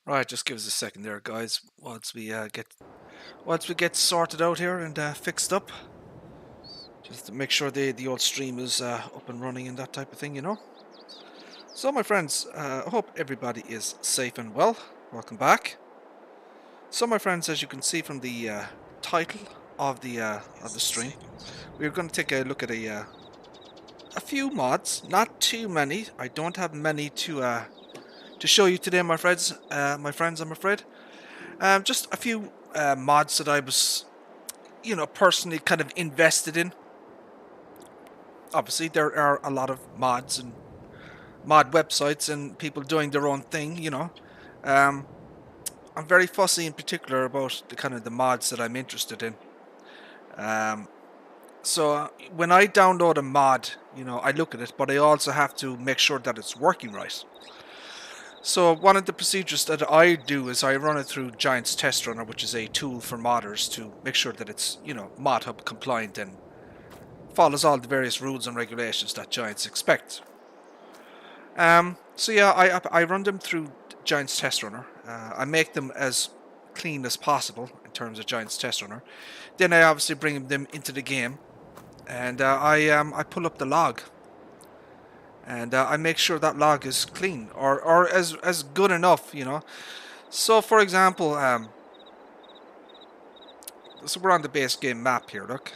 Right, just give us a second there, guys, once we get sorted out here and fixed up, just to make sure the old stream is up and running and that type of thing, you know. So, my friends, I hope everybody is safe and well. Welcome back. So, my friends, as you can see from the title of the stream, we're going to take a look at a few mods, not too many. I don't have many to show you today, my friends. I'm afraid. Just a few mods that I was, personally kind of invested in. Obviously, there are a lot of mods and mod websites and people doing their own thing, you know. Um, I'm very fussy in particular about the kind of the mods that I'm interested in. So when I download a mod, I look at it, but I also have to make sure that it's working right. So one of the procedures that I do is I run it through Giant's Test Runner, which is a tool for modders to make sure that it's, ModHub compliant and follows all the various rules and regulations that Giants expect. So yeah, I run them through Giant's Test Runner. I make them as clean as possible in terms of Giant's Test Runner. Then I obviously bring them into the game, and I pull up the log, and I make sure that log is clean or as good enough, you know. So for example, so we're on the base game map here. Look,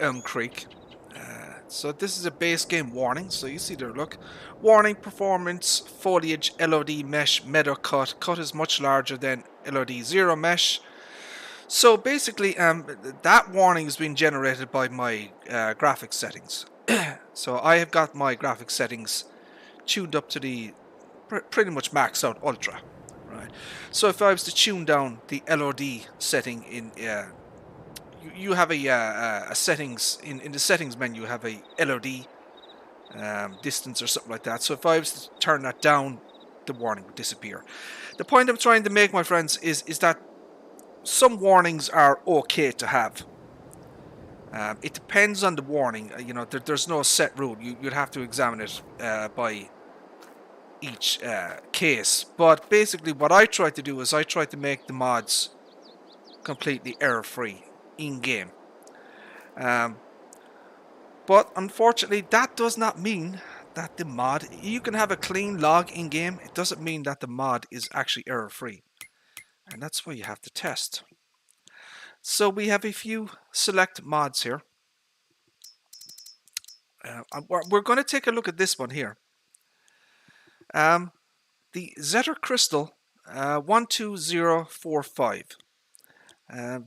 Elm Creek. So this is a base game warning. So you see there, look. Warning: performance, foliage, LOD mesh, meadow cut. Cut is much larger than LOD 0 mesh. So basically, that warning has been generated by my graphics settings. So I have got my graphics settings tuned up to the pretty much maxed out ultra. Right. So if I was to tune down the LOD setting in you have a settings in the settings menu. You have a LOD distance or something like that. So if I was to turn that down, the warning would disappear. The point I'm trying to make, my friends, is that some warnings are okay to have. It depends on the warning. There's no set rule. You'd have to examine it by each case. But basically, what I try to do is I try to make the mods completely error-free in-game. But unfortunately, that does not mean that the mod, you can have a clean log in-game, it doesn't mean that the mod is actually error-free. And that's why you have to test. So we have a few select mods here. We're going to take a look at this one here. The Zetter Crystal 12045.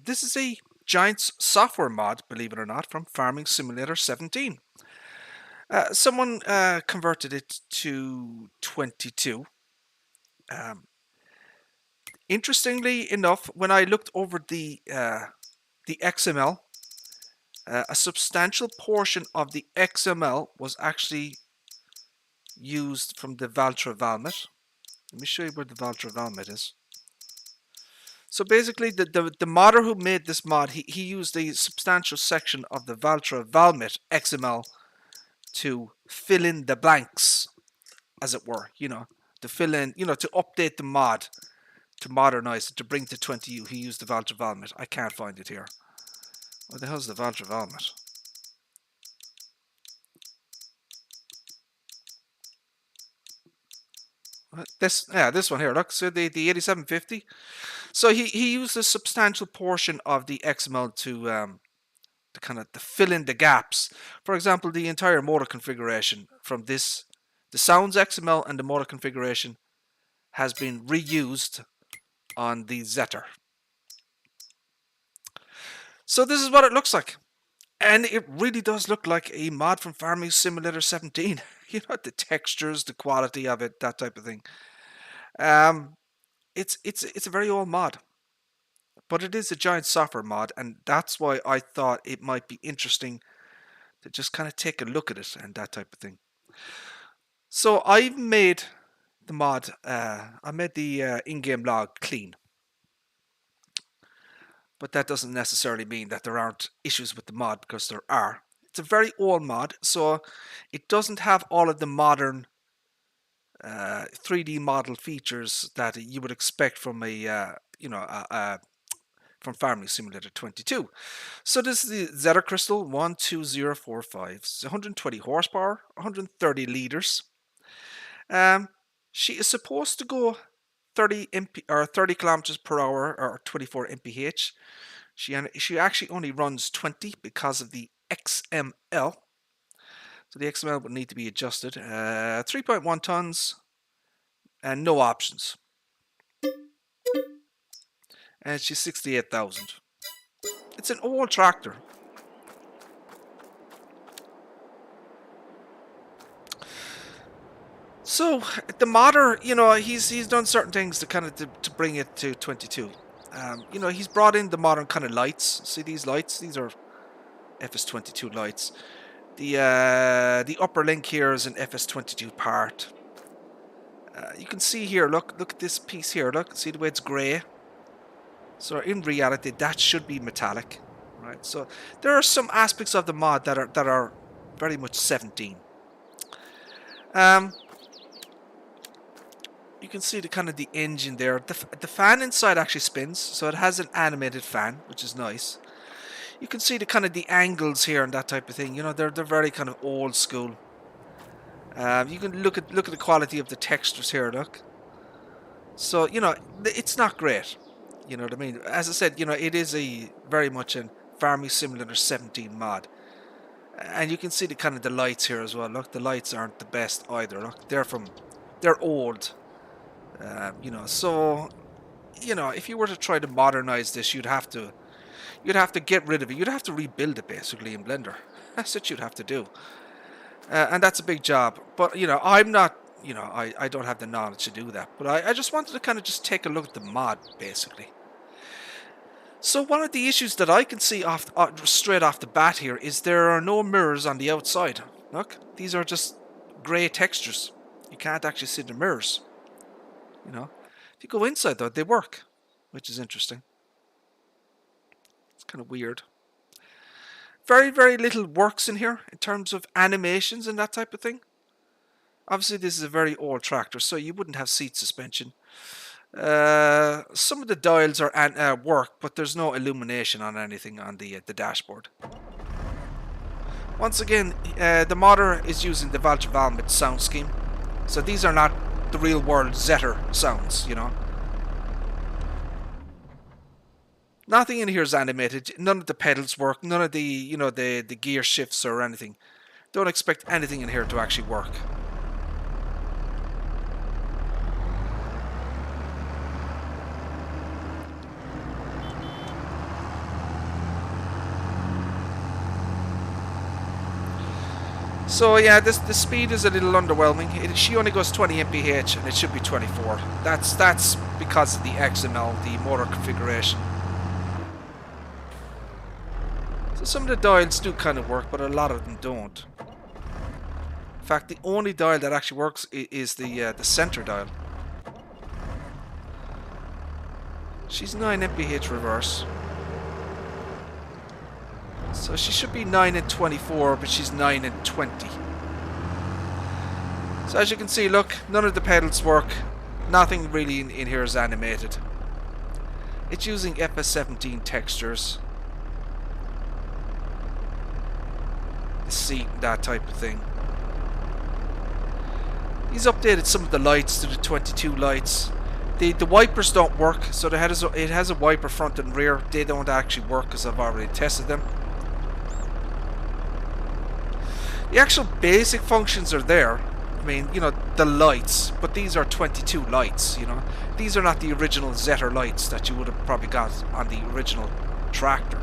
This is a Giants software mod, believe it or not, from Farming Simulator 17. Someone converted it to 22. Interestingly enough, when I looked over the XML, a substantial portion of the XML was actually used from the Valtra Valmet. Let me show you where the Valtra Valmet is. So basically, the modder who made this mod, he used a substantial section of the Valtra Valmet XML to fill in the blanks, as it were, to fill in, to update the mod, to modernize it, to bring to 20U. He used the Valtra Valmet. I can't find it here. What the hell's the Valtra Valmet? This one here. Look, so the 8750. So he used a substantial portion of the XML to kind of to fill in the gaps. For example, the entire motor configuration from this, the sounds XML and the motor configuration has been reused on the Zetter. So this is what it looks like. And it really does look like a mod from Farming Simulator 17. The textures, the quality of it, that type of thing. It's a very old mod. But it is a Giant software mod, and that's why I thought it might be interesting to just kind of take a look at it and that type of thing. So I've made the mod, I made the in-game log clean. But that doesn't necessarily mean that there aren't issues with the mod, because there are. It's a very old mod, so it doesn't have all of the modern 3D model features that you would expect from a from Farming Simulator 22. So this is the Zeta Crystal 12045. It's 120 horsepower, 130 liters. She is supposed to go 30 kilometers per hour or 24 mph. She actually only runs 20 because of the XML. So the XML would need to be adjusted. 3.1 tons and no options. And she's 68,000. It's an old tractor. So the modder, he's done certain things to kind of to bring it to 22. He's brought in the modern kind of lights. See these lights? These are FS22 lights. The upper link here is an FS22 part. You can see here. Look at this piece here. Look, see the way it's grey. So in reality, that should be metallic, right? So there are some aspects of the mod that are very much 17. You can see the engine there. The fan inside actually spins, so it has an animated fan, which is nice. You can see the angles here and that type of thing. They're very kind of old school. You can look at the quality of the textures here. Look. So it's not great. You know what I mean? As I said, it is a very much a Farming Simulator 17 mod. And you can see the lights here as well. Look, the lights aren't the best either. Look, they're old. So if you were to try to modernize this, you'd have to get rid of it. You'd have to rebuild it basically in Blender. That's what you'd have to do. And that's a big job. But I'm not. I don't have the knowledge to do that. But I just wanted to just take a look at the mod basically. So one of the issues that I can see straight off the bat here is there are no mirrors on the outside. Look, these are just grey textures. You can't actually see the mirrors. If you go inside though, they work, which is interesting. It's kind of weird. Very, very little works in here in terms of animations and that type of thing. Obviously, this is a very old tractor, so you wouldn't have seat suspension. Some of the dials are work, but there's no illumination on anything on the dashboard. Once again, the modder is using the Valtra Valmet sound scheme, so these are not the real world Zetter sounds. Nothing in here is animated. None of the pedals work. None of the the gear shifts or anything. Don't expect anything in here to actually work. So yeah, the speed is a little underwhelming. She only goes 20 mph and it should be 24. That's because of the XML, the motor configuration. So some of the dials do kind of work, but a lot of them don't. In fact, the only dial that actually works is the center dial. She's 9 mph reverse. So she should be 9 and 24, but she's 9 and 20. So as you can see, look, none of the pedals work. Nothing really in here is animated. It's using FS17 textures. The seat, that type of thing. He's updated some of the lights to the 22 lights. The wipers don't work, so it has a wiper front and rear. They don't actually work because I've already tested them. The actual basic functions are there. I mean, the lights, but these are 22 lights, These are not the original Zetter lights that you would have probably got on the original tractor.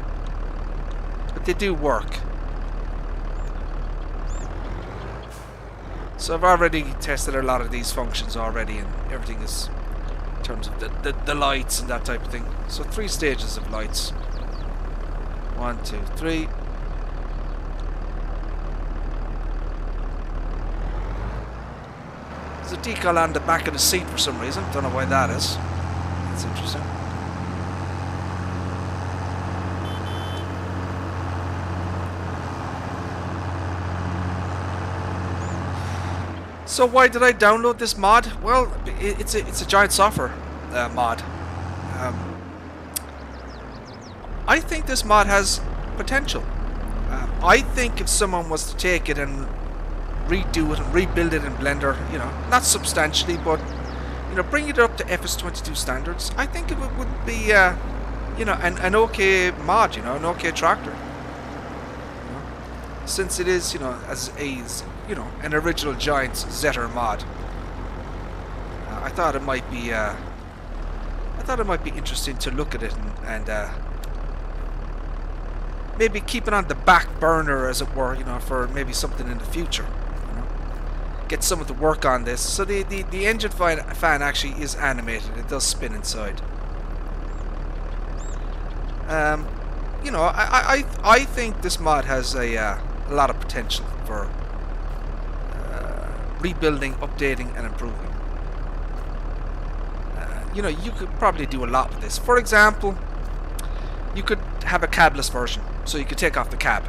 But they do work. So I've already tested a lot of these functions already, and everything is in terms of the lights and that type of thing. So 3 stages of lights. 1, 2, 3. There's a decal on the back of the seat for some reason. Don't know why that is. That's interesting. So why did I download this mod? Well, it's a giant software mod. Um, I think this mod has potential. I think if someone was to take it and redo it and rebuild it in Blender, you know, not substantially, but you know, bring it up to FS22 standards, I think it would be, you know, an okay mod, you know, an okay tractor. You know? Since it is, you know, as a, you know, an original giant Zetter mod, I thought it might be, interesting to look at it and maybe keep it on the back burner, as it were, you know, for maybe something in the future. You know, get someone to work on this. So the engine fan actually is animated. It does spin inside. You know, I think this mod has a lot of potential for rebuilding, updating, and improving. You know, you could probably do a lot with this. For example, you could have a cabless version, so you could take off the cab,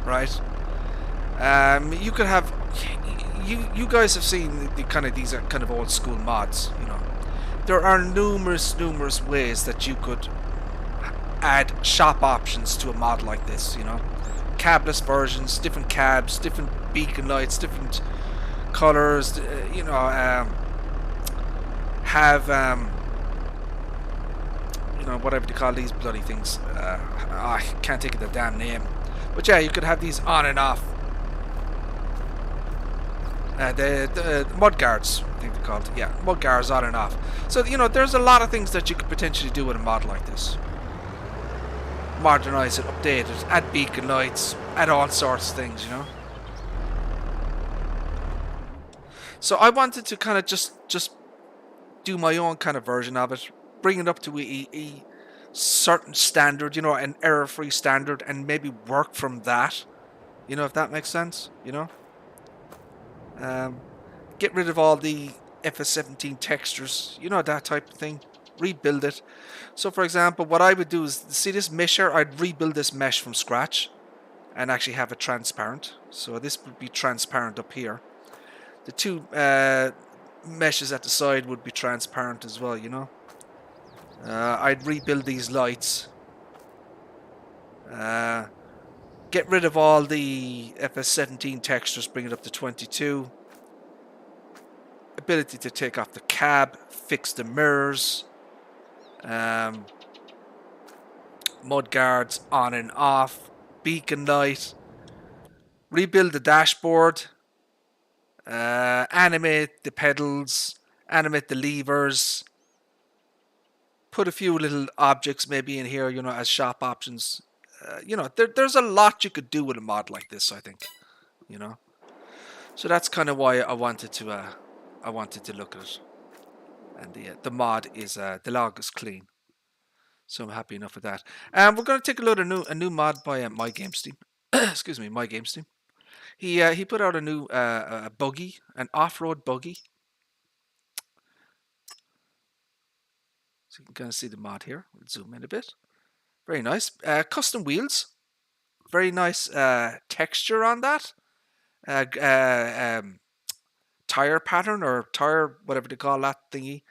right? You could have, you guys have seen these are kind of old school mods. You know, there are numerous ways that you could add shop options to a mod like this. You know, cabless versions, different cabs, different beacon lights, different colors. You know, have you know, whatever they call these bloody things. I can't think of the damn name. But yeah, you could have these on and off. The mud guards, I think they're called. Yeah, mud guards on and off. So, you know, there's a lot of things that you could potentially do with a mod like this. Modernize it, update it, add beacon lights, add all sorts of things, you know. So I wanted to kind of just do my own kind of version of it. Bring it up to a certain standard, you know, an error-free standard, and maybe work from that, you know, if that makes sense, you know. Get rid of all the FS17 textures, you know, that type of thing. Rebuild it. So, for example, what I would do is, see this mesh here? I'd rebuild this mesh from scratch and actually have it transparent. So this would be transparent up here. The two meshes at the side would be transparent as well, you know. I'd rebuild these lights. Get rid of all the FS17 textures, bring it up to 22. Ability to take off the cab, fix the mirrors. Mud guards on and off. Beacon light. Rebuild the dashboard. Animate the pedals. Animate the levers. Put a few little objects maybe in here, you know, as shop options. You know, there's a lot you could do with a mod like this, I think. You know, so that's kind of why I wanted to look at it. And the mod is the log is clean, so I'm happy enough with that. And we're going to take a look at a new mod by My Game Steam. Excuse me, My Game Steam. He put out a new buggy, an off-road buggy. So you can kind of see the mod here. We'll zoom in a bit. Very nice. Custom wheels. Very nice texture on that. Tire pattern or tire, whatever they call that thingy.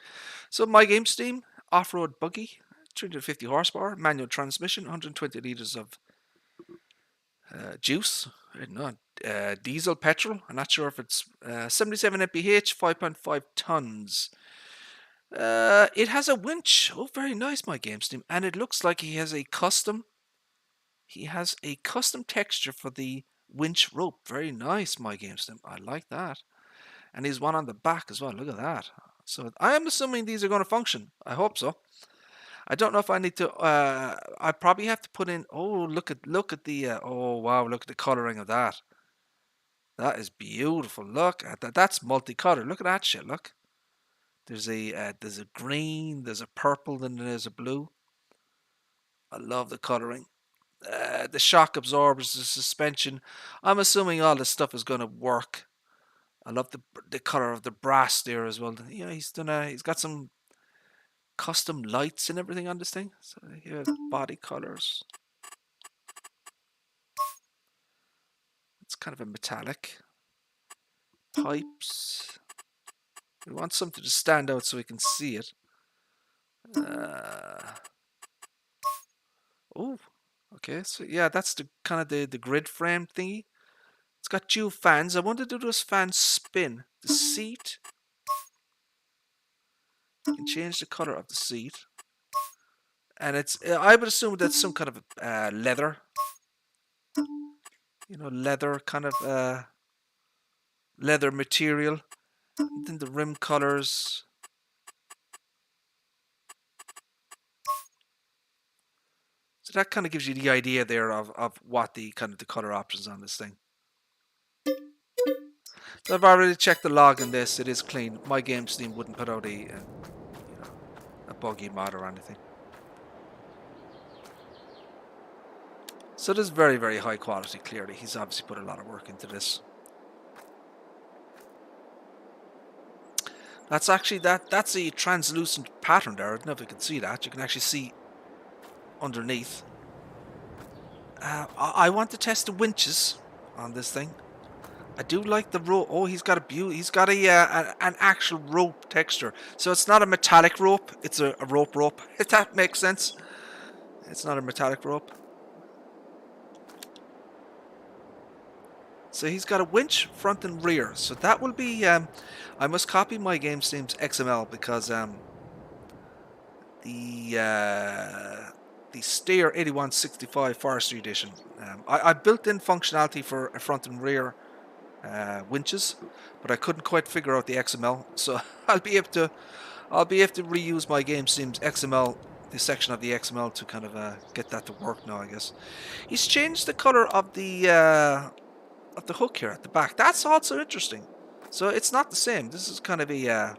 So My Game Steam off-road buggy, 350 horsepower, manual transmission, 120 liters of juice. I don't know, diesel, petrol. I'm not sure if it's 77 mph, 5.5 tons. It has a winch. Oh, very nice, My Game Steam, and it looks like he has a custom. He has a custom texture for the winch rope. Very nice, My Game Steam. I like that. And he's one on the back as well. Look at that. So I am assuming these are going to function. I hope so. I don't know if I need to. I probably have to put in. Oh, look at the. Oh wow, look at the coloring of that. That is beautiful. Look at that. That's multicolored. Look at that shit. Look. There's a green. There's a purple. Then there's a blue. I love the coloring. The shock absorbers, the suspension. I'm assuming all this stuff is going to work. I love the color of the brass there as well. Yeah, he's got some custom lights and everything on this thing. So here, body colors. It's kind of a metallic. pipes. We want something to stand out so we can see it. Oh, okay. So yeah, that's the kind of the grid frame thingy. It's got dual fans. I wonder, do those fans spin? The seat. You can change the color of the seat. And it's, I would assume that's some kind of leather. You know, leather kind of leather material. And then the rim colors. So that kind of gives you the idea there of what the kind of the color options on this thing. So I've already checked the log on this. It is clean. My game Steam wouldn't put out a buggy mod or anything. So this is very, very high quality, clearly. He's obviously put a lot of work into this. That's actually, that's a translucent pattern there. I don't know if you can see that. You can actually see underneath. I want to test the winches on this thing. I do like the rope. Oh, he's got he's got an actual rope texture. So it's not a metallic rope. It's a rope. If that makes sense. It's not a metallic rope. So he's got a winch front and rear. So that will be. I must copy my game Steam's XML because the Steer 8165 Forestry Edition. I built in functionality for a front and rear winches, but I couldn't quite figure out the XML. So I'll be able to reuse my game Steam's XML, the section of the XML, to kind of get that to work now. I guess he's changed the color of the hook here at the back. That's also interesting. So it's not the same. This is kind of a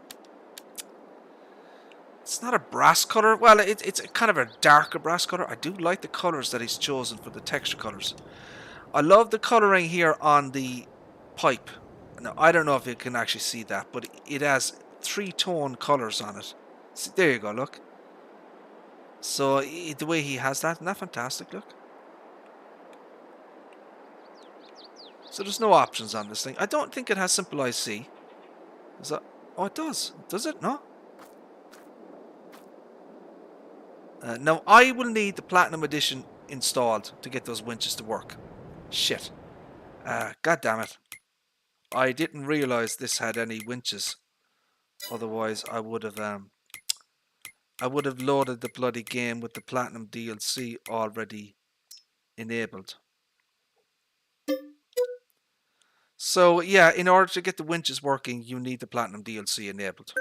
it's not a brass color. Well, it's kind of a darker brass color. I do like the colors that he's chosen for the texture colors. I love the coloring here on the pipe. Now, I don't know if you can actually see that, but it has 3-tone colors on it. See, there you go, look. So the way he has that, isn't that fantastic? Look. So there's no options on this thing. I don't think it has simple IC. Is that? Oh, it does. Does it? No? Now, I will need the Platinum Edition installed to get those winches to work. Shit. God damn it. I didn't realize this had any winches. Otherwise, I would have loaded the bloody game with the Platinum DLC already enabled. So, yeah, in order to get the winches working, you need the Platinum DLC enabled.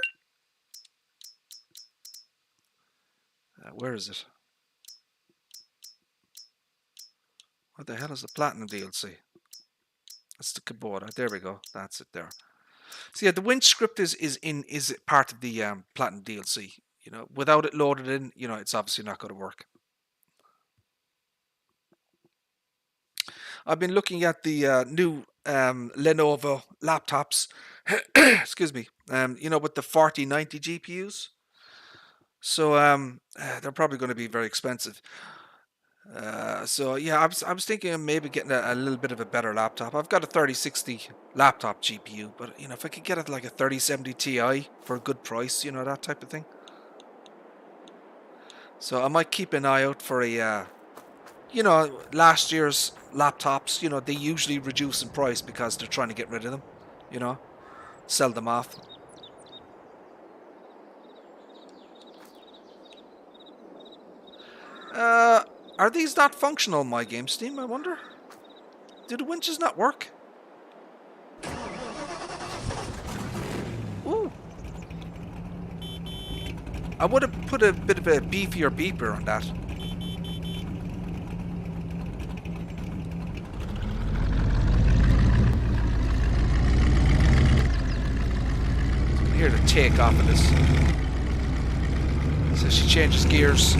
Where is it? What the hell is the Platinum DLC? That's the Kubota. There we go. That's it there. So yeah, the winch script is part of the Platinum DLC. You know, without it loaded in, you know, it's obviously not going to work. I've been looking at the new Lenovo laptops. Excuse me. You know, with the 4090 GPUs. So they're probably going to be very expensive. So yeah, I was thinking of maybe getting a little bit of a better laptop. I've got a 3060 laptop GPU, but you know, if I could get it like a 3070 Ti for a good price, you know, that type of thing. So I might keep an eye out for a, you know, last year's laptops. You know, they usually reduce in price because they're trying to get rid of them. You know, sell them off. Are these not functional in my game, Steam? I wonder. Do the winches not work? Ooh. I would have put a bit of a beefier beeper on that. So here to take off of this. So she changes gears.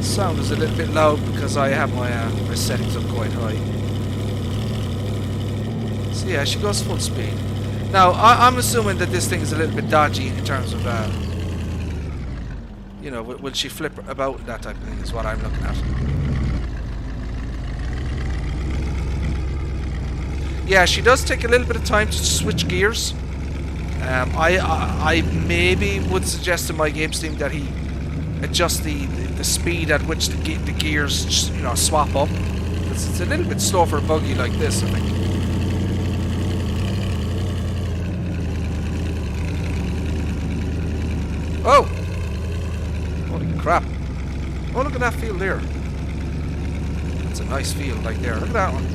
Sound is a little bit loud because I have my my settings up quite high. So yeah, she goes full speed. Now, I'm assuming that this thing is a little bit dodgy in terms of, you know, will she flip about and that type of thing is what I'm looking at. Yeah, she does take a little bit of time to switch gears. I maybe would suggest to my games team that he adjust the speed at which the gears, you know, swap up. It's a little bit slow for a buggy like this, I think. Oh! Holy crap. Oh, look at that field there. That's a nice field right there. Look at that one.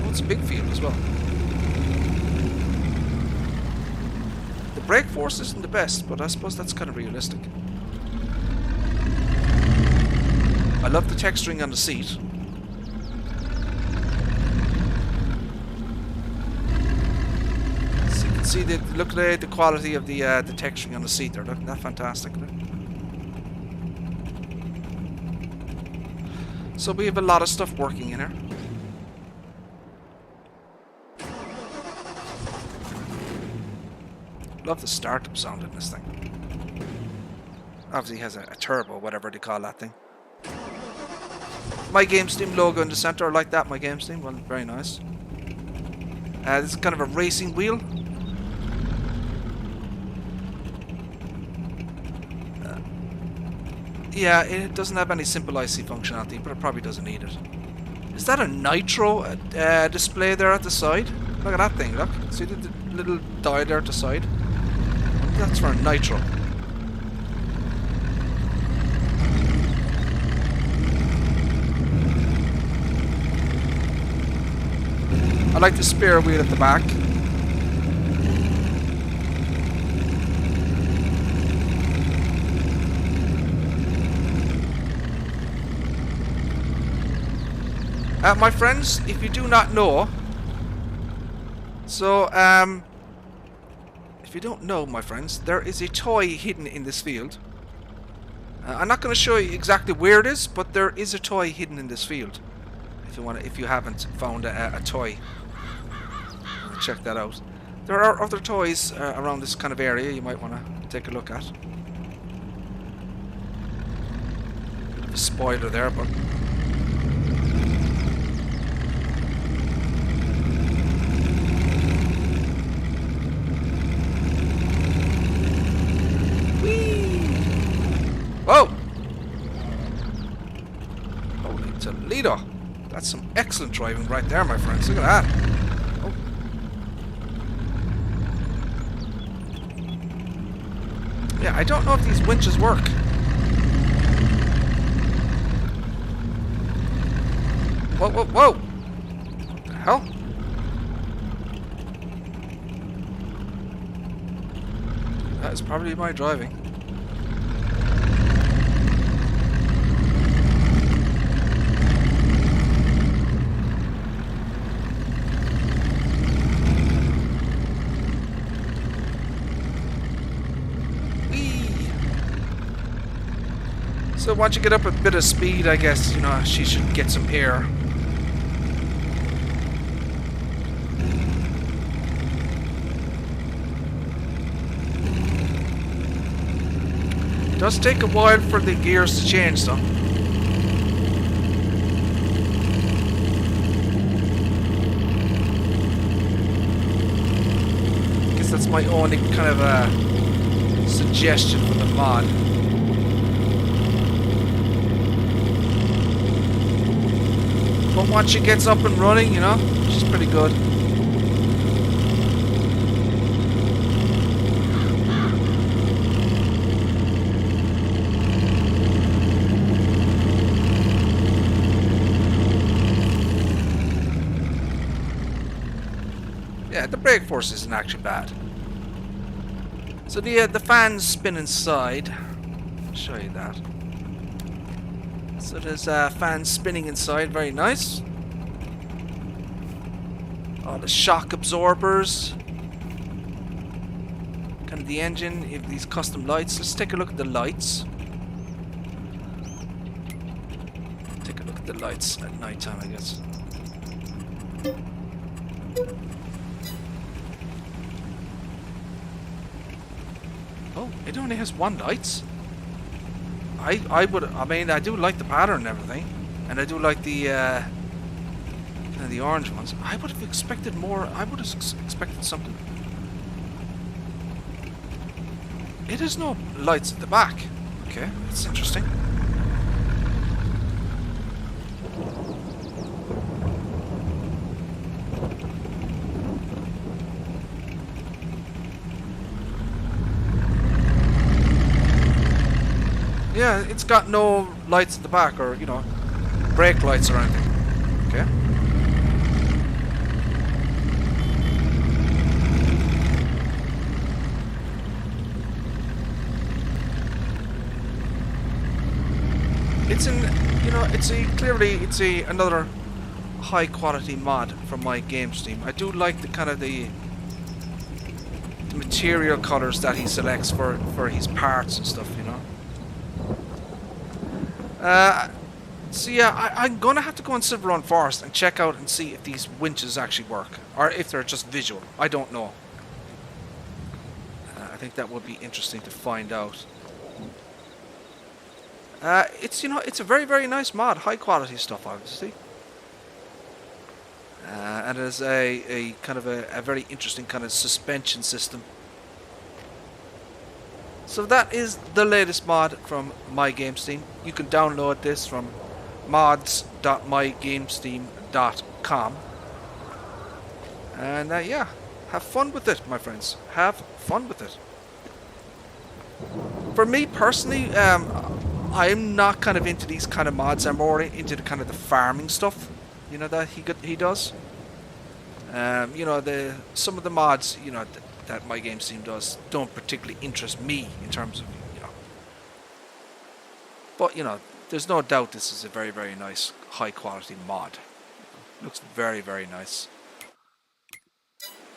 Oh, it's a big field as well. The brake force isn't the best, but I suppose that's kind of realistic. I love the texturing on the seat. See look at the quality of the texturing on the seat there. Isn't that fantastic? So we have a lot of stuff working in here. Love the startup sound in this thing. Obviously has a turbo, whatever they call that thing. My Game Steam logo in the center, I like that. My Game Steam, well, very nice. This is kind of a racing wheel. Yeah, it doesn't have any simple IC functionality, but it probably doesn't need it. Is that a nitro display there at the side? Look at that thing, look. See the little dial there at the side? That's for a nitro. I like the spare wheel at the back. My friends, if you do not know, so if you don't know, my friends, there is a toy hidden in this field. I'm not going to show you exactly where it is, but there is a toy hidden in this field. If you haven't found a toy, check that out. There are other toys around this kind of area you might want to take a look at. Bit of a spoiler there, but. Whoa! Holy Toledo! That's some excellent driving right there, my friends. Look at that. Oh. Yeah, I don't know if these winches work. Whoa, whoa, whoa! What the hell? That is probably my driving. So once you get up a bit of speed, I guess, you know, she should get some air. It does take a while for the gears to change though. I guess that's my only kind of suggestion for the mod. But once she gets up and running, you know, she's pretty good. Yeah, the brake force isn't actually bad. So the fans spin inside. I'll show you that. So there's fans spinning inside, very nice. All the shock absorbers. Kind of the engine, if these custom lights. Let's take a look at the lights. Take a look at the lights at night time, I guess. Oh, it only has one lights. I mean, I do like the pattern and everything, and I do like the orange ones. I would have expected more. I would have expected something. It has no lights at the back. Okay, that's interesting. Yeah, it's got no lights at the back, or, you know, brake lights or anything. Okay. It's you know, it's another high quality mod from my game Steam. I do like the kind of the material colors that he selects for his parts and stuff, you know. So yeah, I'm gonna have to go on Silverrun Forest and check out and see if these winches actually work, or if they're just visual. I don't know. I think that would be interesting to find out. It's, you know, it's a very, very nice mod, high quality stuff, obviously. And it is a kind of a very interesting kind of suspension system. So that is the latest mod from MyGameSteam. You can download this from mods.mygamesteam.com. And yeah, have fun with it, my friends. Have fun with it. For me personally, I'm not kind of into these kind of mods. I'm more into the kind of the farming stuff, you know, that he does. You know, some of the mods, you know, that MyGameSteam does don't particularly interest me in terms of, you know. But, you know, there's no doubt this is a very, very nice, high quality mod. Looks very, very nice.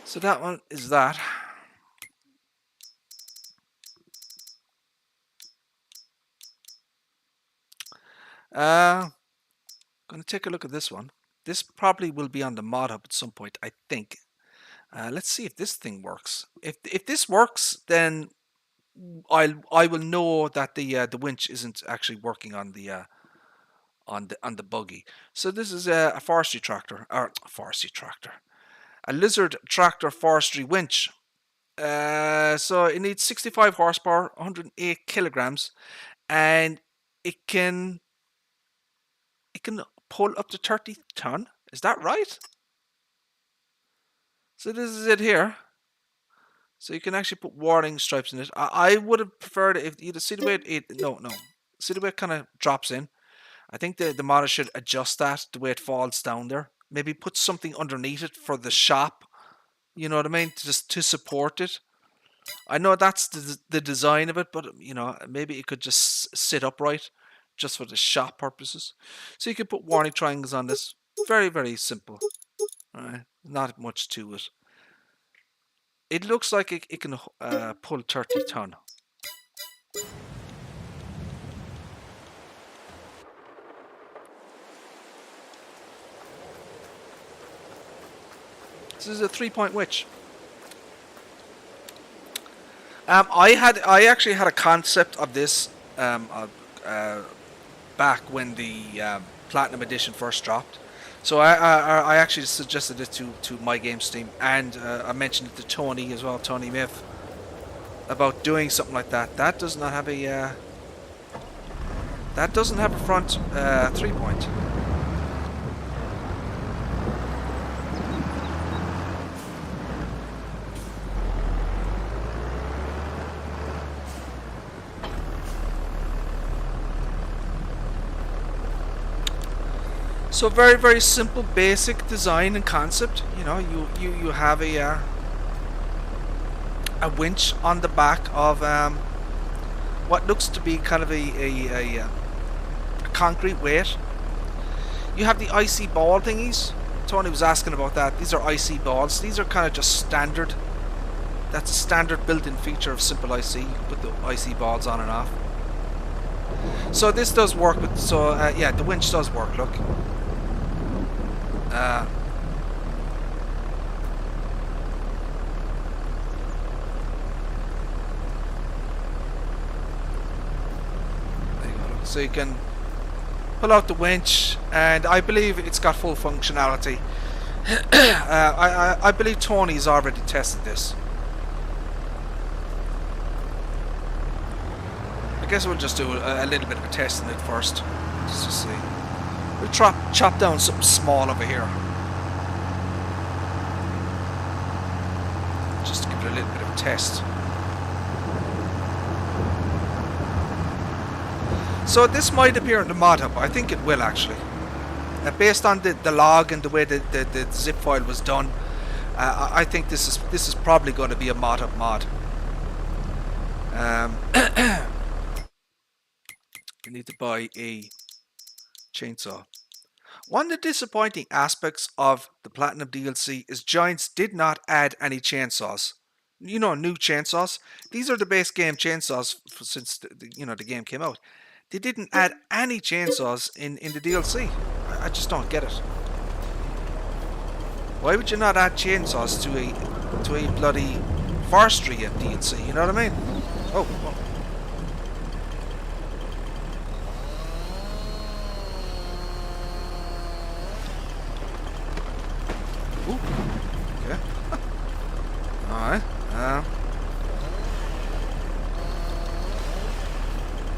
So that one is that. Gonna take a look at this one. This probably will be on the mod hub at some point, I think. Let's see if this thing works. If this works, then I will know that the winch isn't actually working on the buggy. So this is a forestry tractor, or a lizard tractor forestry winch. So it needs 65 horsepower, 108 kilograms, and it can pull up to 30 ton. Is that right? So this is it here. So you can actually put warning stripes in it. I would have preferred if you see the way see the way it kind of drops in. I think the modder should adjust that the way it falls down there. Maybe put something underneath it for the shop. You know what I mean? Just to support it. I know that's the design of it, but you know, maybe it could just sit upright, just for the shop purposes. So you can put warning triangles on this. Very, very simple. Alright, not much to it. It looks like it can pull 30 ton. This is a 3-point winch. I actually had a concept of this back when the Platinum Edition first dropped. So I actually suggested it to MyGameSteam, and I mentioned it to Tony as well, Tony Miff, about doing something like that. That does not have a front 3-point. So very, very simple, basic design and concept. You know, you have a winch on the back of what looks to be kind of a concrete weight. You have the IC ball thingies. Tony was asking about that. These are IC balls. These are kind of just standard. That's a standard built-in feature of Simple IC. You can put the IC balls on and off. So this does work with. So yeah, the winch does work. Look. So you can pull out the winch, and I believe it's got full functionality. I believe Tony's already tested this. I guess we'll just do a little bit of a test in it first, just to see. We'll chop down something small over here, just to give it a little bit of a test. So this might appear in the mod hub. I think it will actually. Based on the log and the way the zip file was done, I think this is probably going to be a mod hub mod. You need to buy a chainsaw. One of the disappointing aspects of the Platinum DLC is Giants did not add any chainsaws. You know, new chainsaws. These are the base game chainsaws since the game came out. They didn't add any chainsaws in the DLC. I just don't get it. Why would you not add chainsaws to a bloody forestry DLC? You know what I mean? Oh. Ooh. Okay. Alright.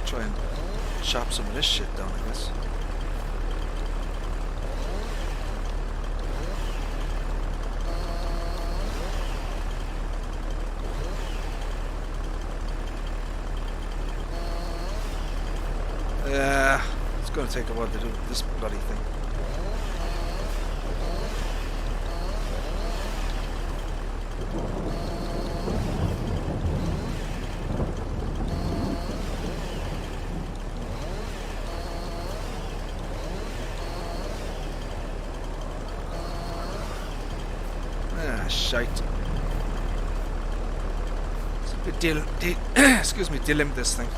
Try and chop some of this shit down, I guess. It's going to take a while to do this bloody thing. Shite. It's a bit excuse me, delim this thing.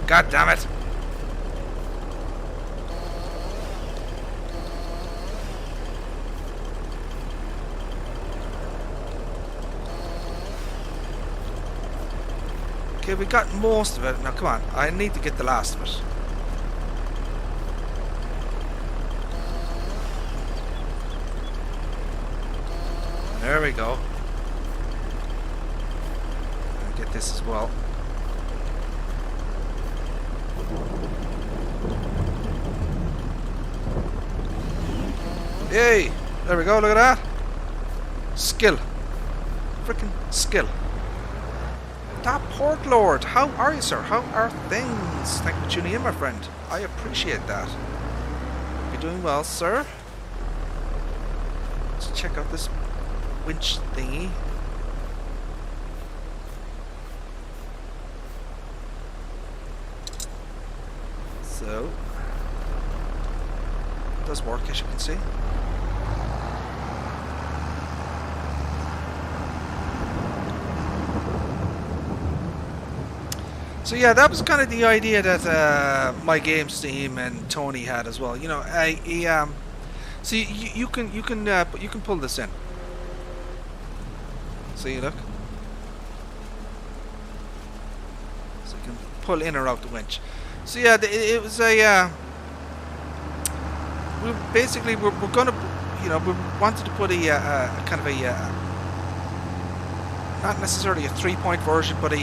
God damn it. Okay, we got most of it. Now come on, I need to get the last of it. There we go. I'll get this as well. Yay! There we go, look at that! Skill. Freaking skill. That Port Lord, how are you, sir? How are things? Thank you for tuning in, my friend. I appreciate that. You're doing well, sir. Let's check out this winch thingy. So, it does work, as you can see. So yeah, that was kind of the idea that my games team and Tony had as well. You know, so you can pull this in. See, look. So you can pull in or out the winch. So yeah, it was a. We're gonna, you know, we wanted to put a kind of a not necessarily a 3-point version, but a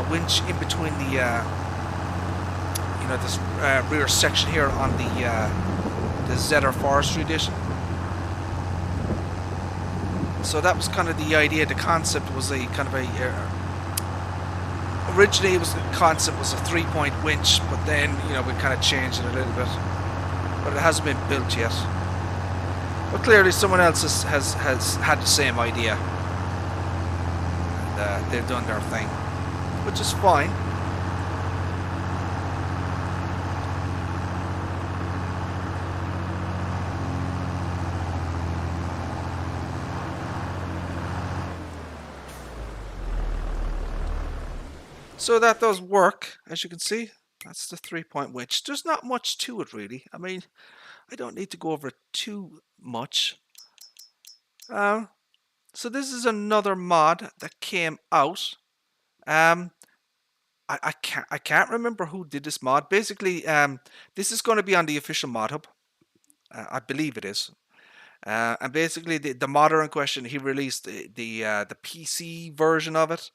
winch in between the you know, this rear section here on the ZR Forestry Edition. So that was kind of the idea. The concept was a kind of a originally the concept was a 3-point winch, but then, you know, we kind of changed it a little bit. but it hasn't been built yet. But clearly someone else has had the same idea. And they've done their thing, which is fine. So that does work, as you can see. That's the 3-point wedge. There's not much to it, really. I mean, I don't need to go over it too much. So this is another mod that came out. I can't remember who did this mod. Basically, this is going to be on the official mod hub. I believe it is. And basically, the modder in question, he released the PC version of it,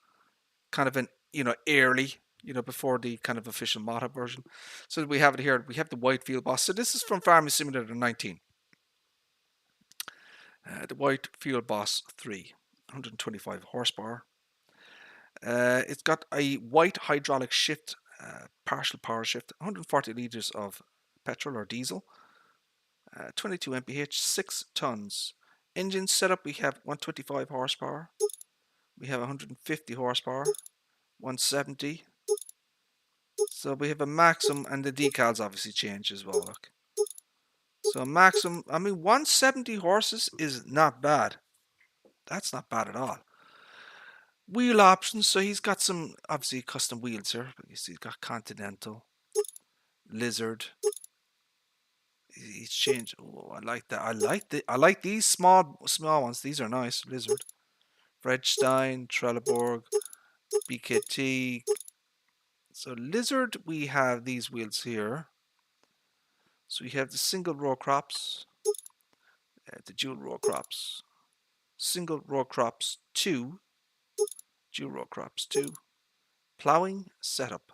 kind of an early, before the kind of official mod hub version. So we have it here. We have the White Field Boss. So this is from Farming Simulator 19. The White Field Boss 3, 125 horsepower. It's got a white hydraulic shift, partial power shift, 140 liters of petrol or diesel, 22 mph, 6 tons. Engine setup, we have 125 horsepower, we have 150 horsepower, 170. So we have a maximum, and the decals obviously change as well, look. So maximum, I mean 170 horses is not bad. That's not bad at all. Wheel options, so he's got some obviously custom wheels here. You see he's got Continental, Lizard. He's changed. Oh, I like that. I like these small ones. These are nice. Lizard, Fredstein, Trelleborg, BKT. So Lizard, we have these wheels here. So we have the single row crops, the dual row crops, single row crops 2, dual row crops 2, plowing setup.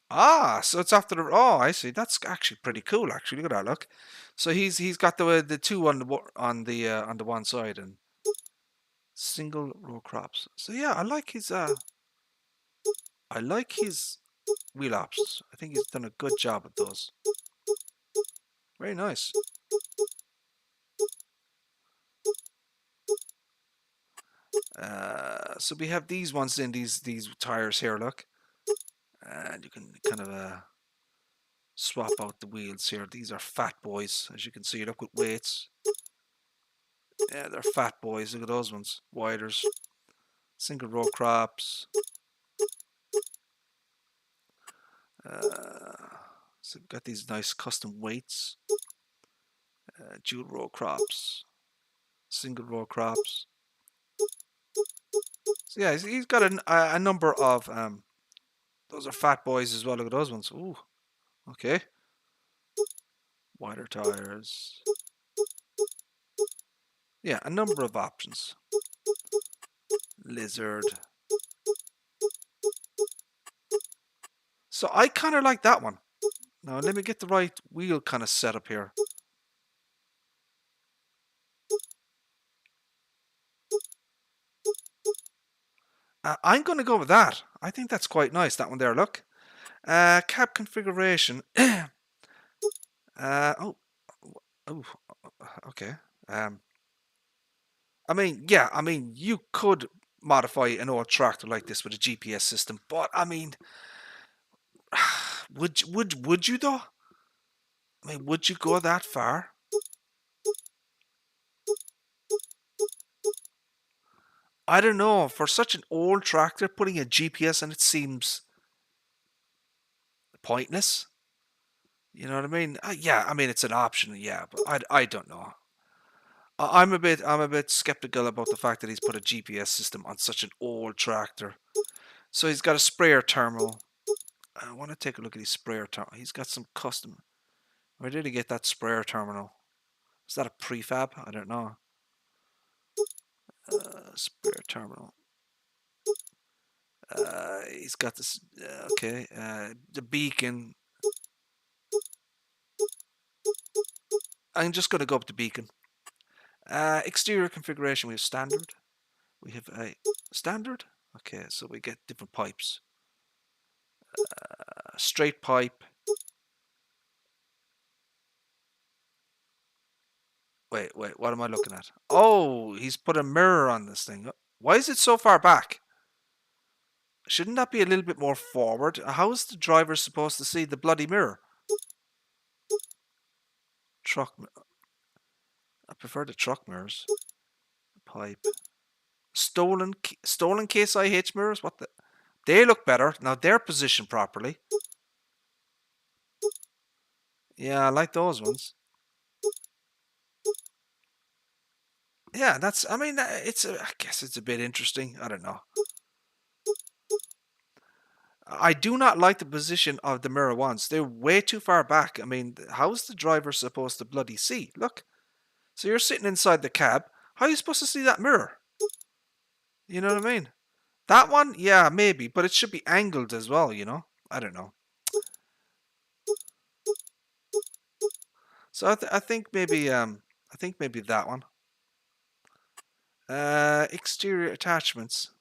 Ah, so it's after the. Oh, I see. That's actually pretty cool. Actually, look at that. Look. So he's got the two on the one side and single row crops. So yeah, I like his wheel options. I think he's done a good job with those. Very nice. So we have these ones in these tires here. Look, and you can kind of swap out the wheels here. These are fat boys, as you can see. Look with weights. Yeah, they're fat boys. Look at those ones. Widers. Single row crops. So we've got these nice custom weights. Dual row crops. Single row crops. So yeah, he's got a number of those are fat boys as well. Look at those ones. Ooh, okay. Wider tires. Yeah, a number of options. Lizard. So I kind of like that one. Now let me get the right wheel kind of set up here. I'm going to go with that. I think that's quite nice, that one there, look. Cab configuration. Oh, okay. I mean, yeah, I mean, you could modify an old tractor like this with a GPS system, but I mean, would you though? I mean, would you go that far? I don't know. For such an old tractor, putting a GPS on it seems pointless. You know what I mean? Yeah, I mean it's an option, yeah, but I don't know. I'm a bit skeptical about the fact that he's put a GPS system on such an old tractor. So he's got a sprayer terminal. I want to take a look at his sprayer terminal. He's got some custom. Where did he get that sprayer terminal? Is that a prefab? I don't know. Sprayer terminal. He's got this. Okay. The beacon. I'm just going to go up to beacon. Exterior configuration. We have standard. We have a standard. Okay, so we get different pipes. Straight pipe. Wait, what am I looking at? Oh, he's put a mirror on this thing. Why is it so far back? Shouldn't that be a little bit more forward? How is the driver supposed to see the bloody mirror? Truck. I prefer the truck mirrors. Pipe. Stolen Case IH mirrors? What the? They look better. Now they're positioned properly. Yeah, I like those ones. Yeah, that's, I mean, I guess it's a bit interesting. I don't know. I do not like the position of the mirror ones. They're way too far back. I mean, how is the driver supposed to bloody see? Look. So you're sitting inside the cab. How are you supposed to see that mirror? You know what I mean? That one, yeah, maybe, but it should be angled as well, you know? I don't know. So I think maybe that one. Exterior attachments.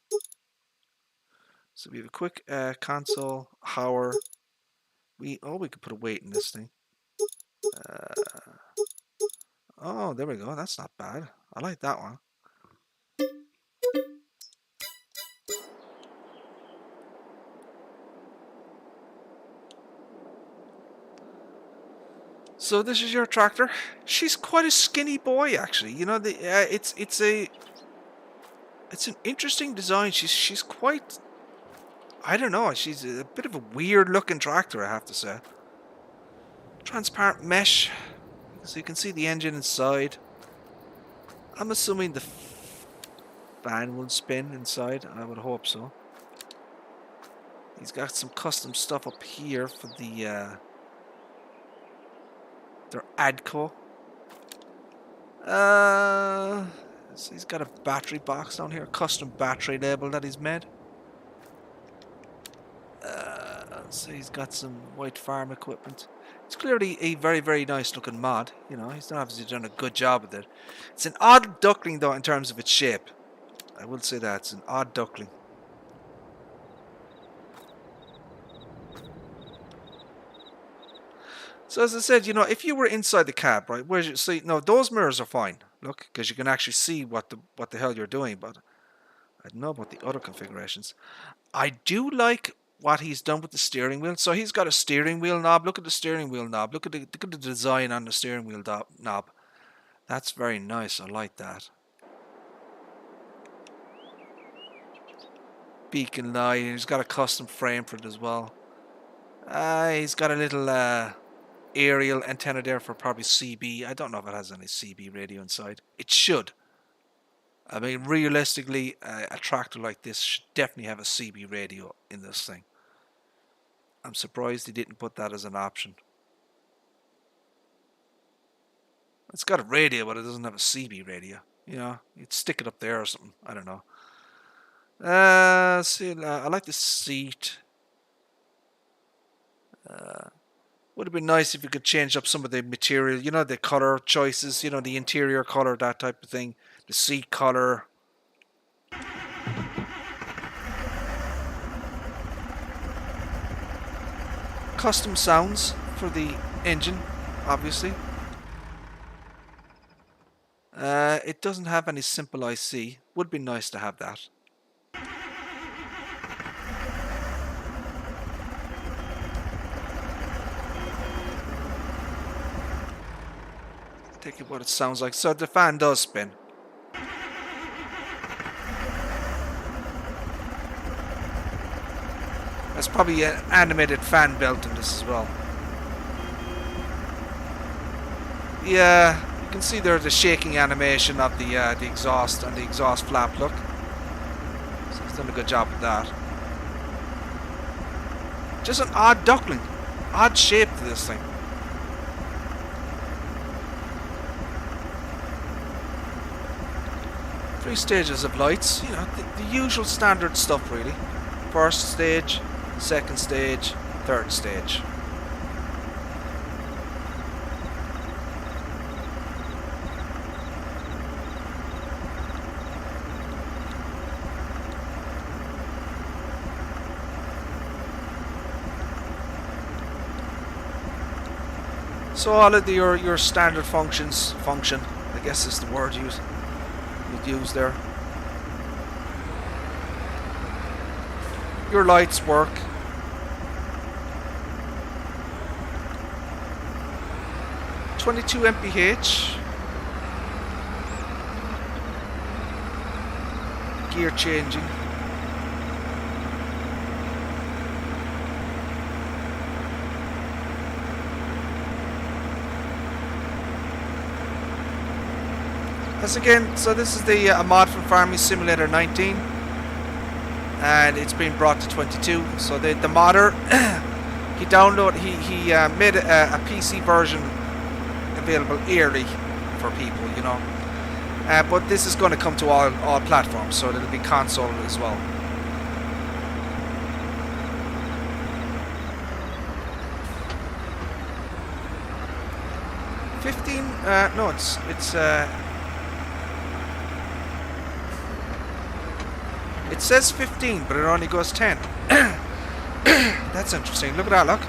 So we have a quick console, power. We could put a weight in this thing. Oh, there we go. That's not bad. I like that one. So this is your tractor. She's quite a skinny boy, actually. You know, it's an interesting design. She's quite, I don't know. She's a bit of a weird looking tractor, I have to say. Transparent mesh, so you can see the engine inside. I'm assuming the fan will spin inside. I would hope so. He's got some custom stuff up here for the their ADCO. So he's got a battery box down here, a custom battery label that he's made. So he's got some white farm equipment. It's clearly a very, very nice looking mod. You know, he's obviously done a good job with it. It's an odd duckling though in terms of its shape. I will say that, it's an odd duckling. So as I said, you know, if you were inside the cab, right, where you see, no, those mirrors are fine. Look, because you can actually see what the hell you're doing. But I don't know about the other configurations. I do like what he's done with the steering wheel. So he's got a steering wheel knob. Look at the steering wheel knob. Look at the design on the steering wheel knob. That's very nice. I like that. Beacon light. He's got a custom frame for it as well. He's got a little aerial antenna there for probably CB. I don't know if it has any CB radio inside. It should. I mean, realistically, a tractor like this should definitely have a CB radio in this thing. I'm surprised he didn't put that as an option. It's got a radio, but it doesn't have a CB radio. You know, you'd stick it up there or something. I don't know. I like the seat. Would have been nice if you could change up some of the material. You know, the color choices. You know, the interior color, that type of thing. The seat color. Custom sounds for the engine, obviously. It doesn't have any simple IC. Would be nice to have that. Take it what it sounds like. So the fan does spin. There's probably an animated fan belt in this as well. Yeah, you can see there the shaking animation of the exhaust and the exhaust flap. Look, so he's done a good job with that. Just an odd duckling, odd shape to this thing. Three stages of lights, you know, the usual standard stuff really. First stage, second stage, third stage. So all of your standard functions function. Like guess is the word you'd use there. Your lights work. $22 mph. Gear changing. As again, so this is the a mod from Farming Simulator 19, and it's been brought to 22. So the modder, he made a PC version available early for people, you know. But this is going to come to all platforms, so it'll be console as well. No, it's it says 15, but it only goes 10. That's interesting. Look at that, look.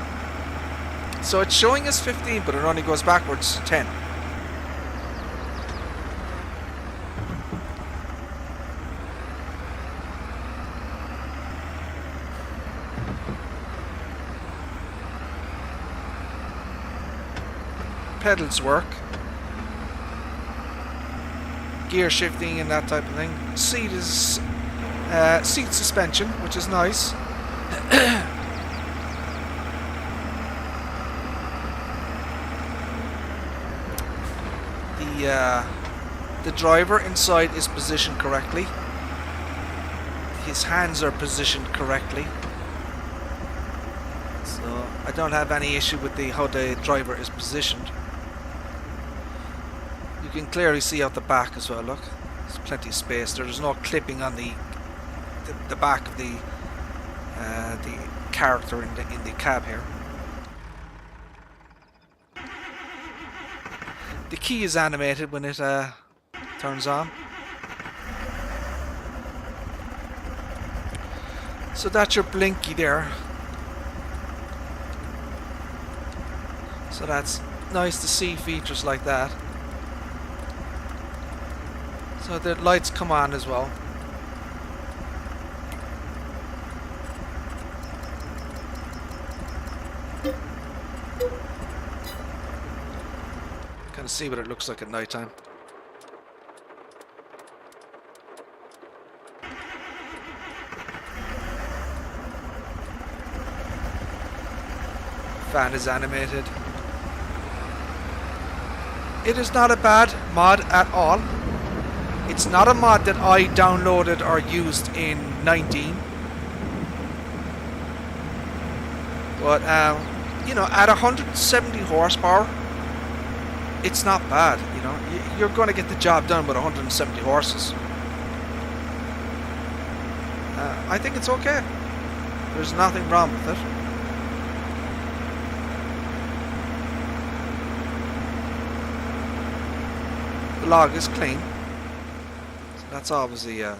So it's showing us 15, but it only goes backwards 10. Pedals work. Gear shifting and that type of thing. Seat is seat suspension, which is nice. The driver inside is positioned correctly. His hands are positioned correctly. So I don't have any issue with how the driver is positioned. You can clearly see out the back as well, look. There's plenty of space. There's no clipping on the back of the character in the cab here. The key is animated when it turns on. So that's your blinky there. So that's nice to see features like that. So the lights come on as well. Kind of see what it looks like at night time. Fan is animated. It is not a bad mod at all. It's not a mod that I downloaded or used in 19. But, you know, at 170 horsepower, it's not bad, you know. You're going to get the job done with 170 horses. I think it's okay. There's nothing wrong with it. The log is clean. So that's obviously huh.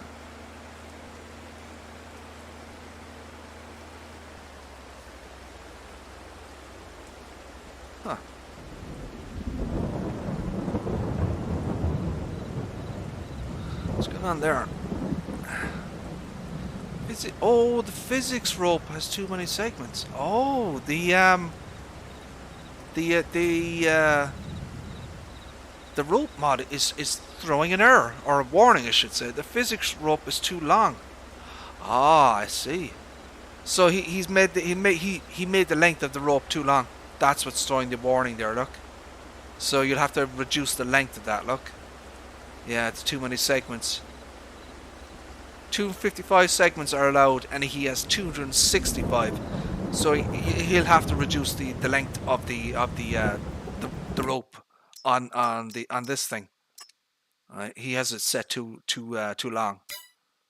What's going on there? Is it? Oh, the physics rope has too many segments. Oh, the rope mod is throwing an error, or a warning I should say. The physics rope is too long. Ah, I see. So he made the length of the rope too long. That's what's throwing the warning there, look. So you'll have to reduce the length of that, look. Yeah, it's too many segments. 255 segments are allowed, and he has 265. So he'll have to reduce the length of the rope on this thing. He has it set too long.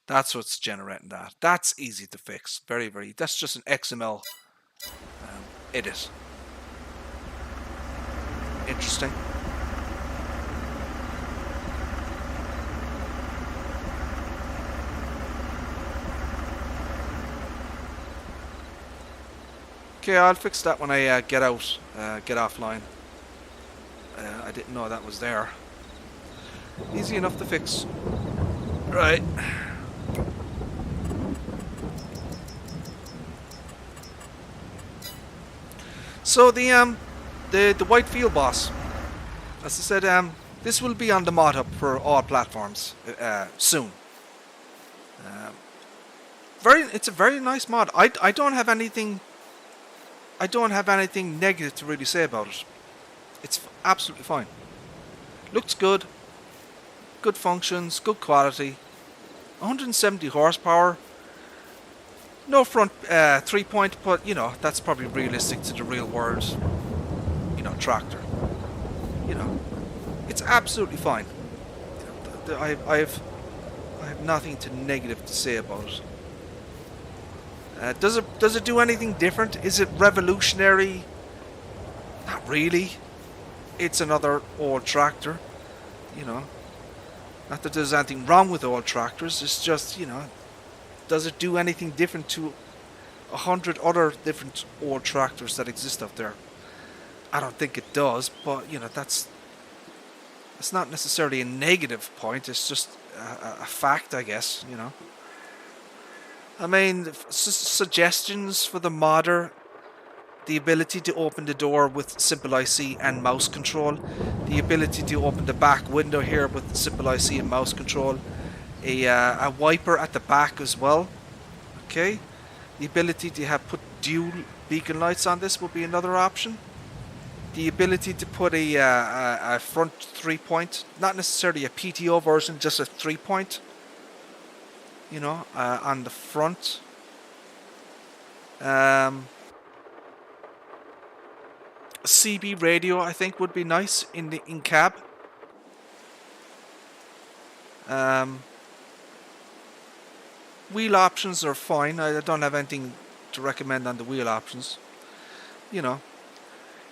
That's what's generating that. That's easy to fix. Very, very. That's just an XML edit. Interesting. Okay, I'll fix that when I get offline. I didn't know that was there. Easy enough to fix. Right. So the white field boss, as I said, this will be on the mod hub for all platforms soon. It's a very nice mod. I don't have anything. I don't have anything negative to really say about it. It's absolutely fine. Looks good. Good functions. Good quality. 170 horsepower. No front 3-point, but you know that's probably realistic to the real world. You know, tractor. You know, it's absolutely fine. I have nothing to negative to say about it. Does it do anything different? Is it revolutionary? Not really. It's another old tractor. You know, not that there's anything wrong with old tractors. It's just, you know, does it do anything different to 100 other different old tractors that exist out there? I don't think it does, but you know, that's not necessarily a negative point. It's just a fact, I guess. You know. I mean, suggestions for the modder: the ability to open the door with simple IC and mouse control, the ability to open the back window here with simple IC and mouse control, a wiper at the back as well. Okay, the ability to have put dual beacon lights on this will be another option. The ability to put a front 3-point, not necessarily a PTO version, just a 3-point. You know, on the front. CB radio, I think, would be nice in cab. Wheel options are fine. I don't have anything to recommend on the wheel options. You know,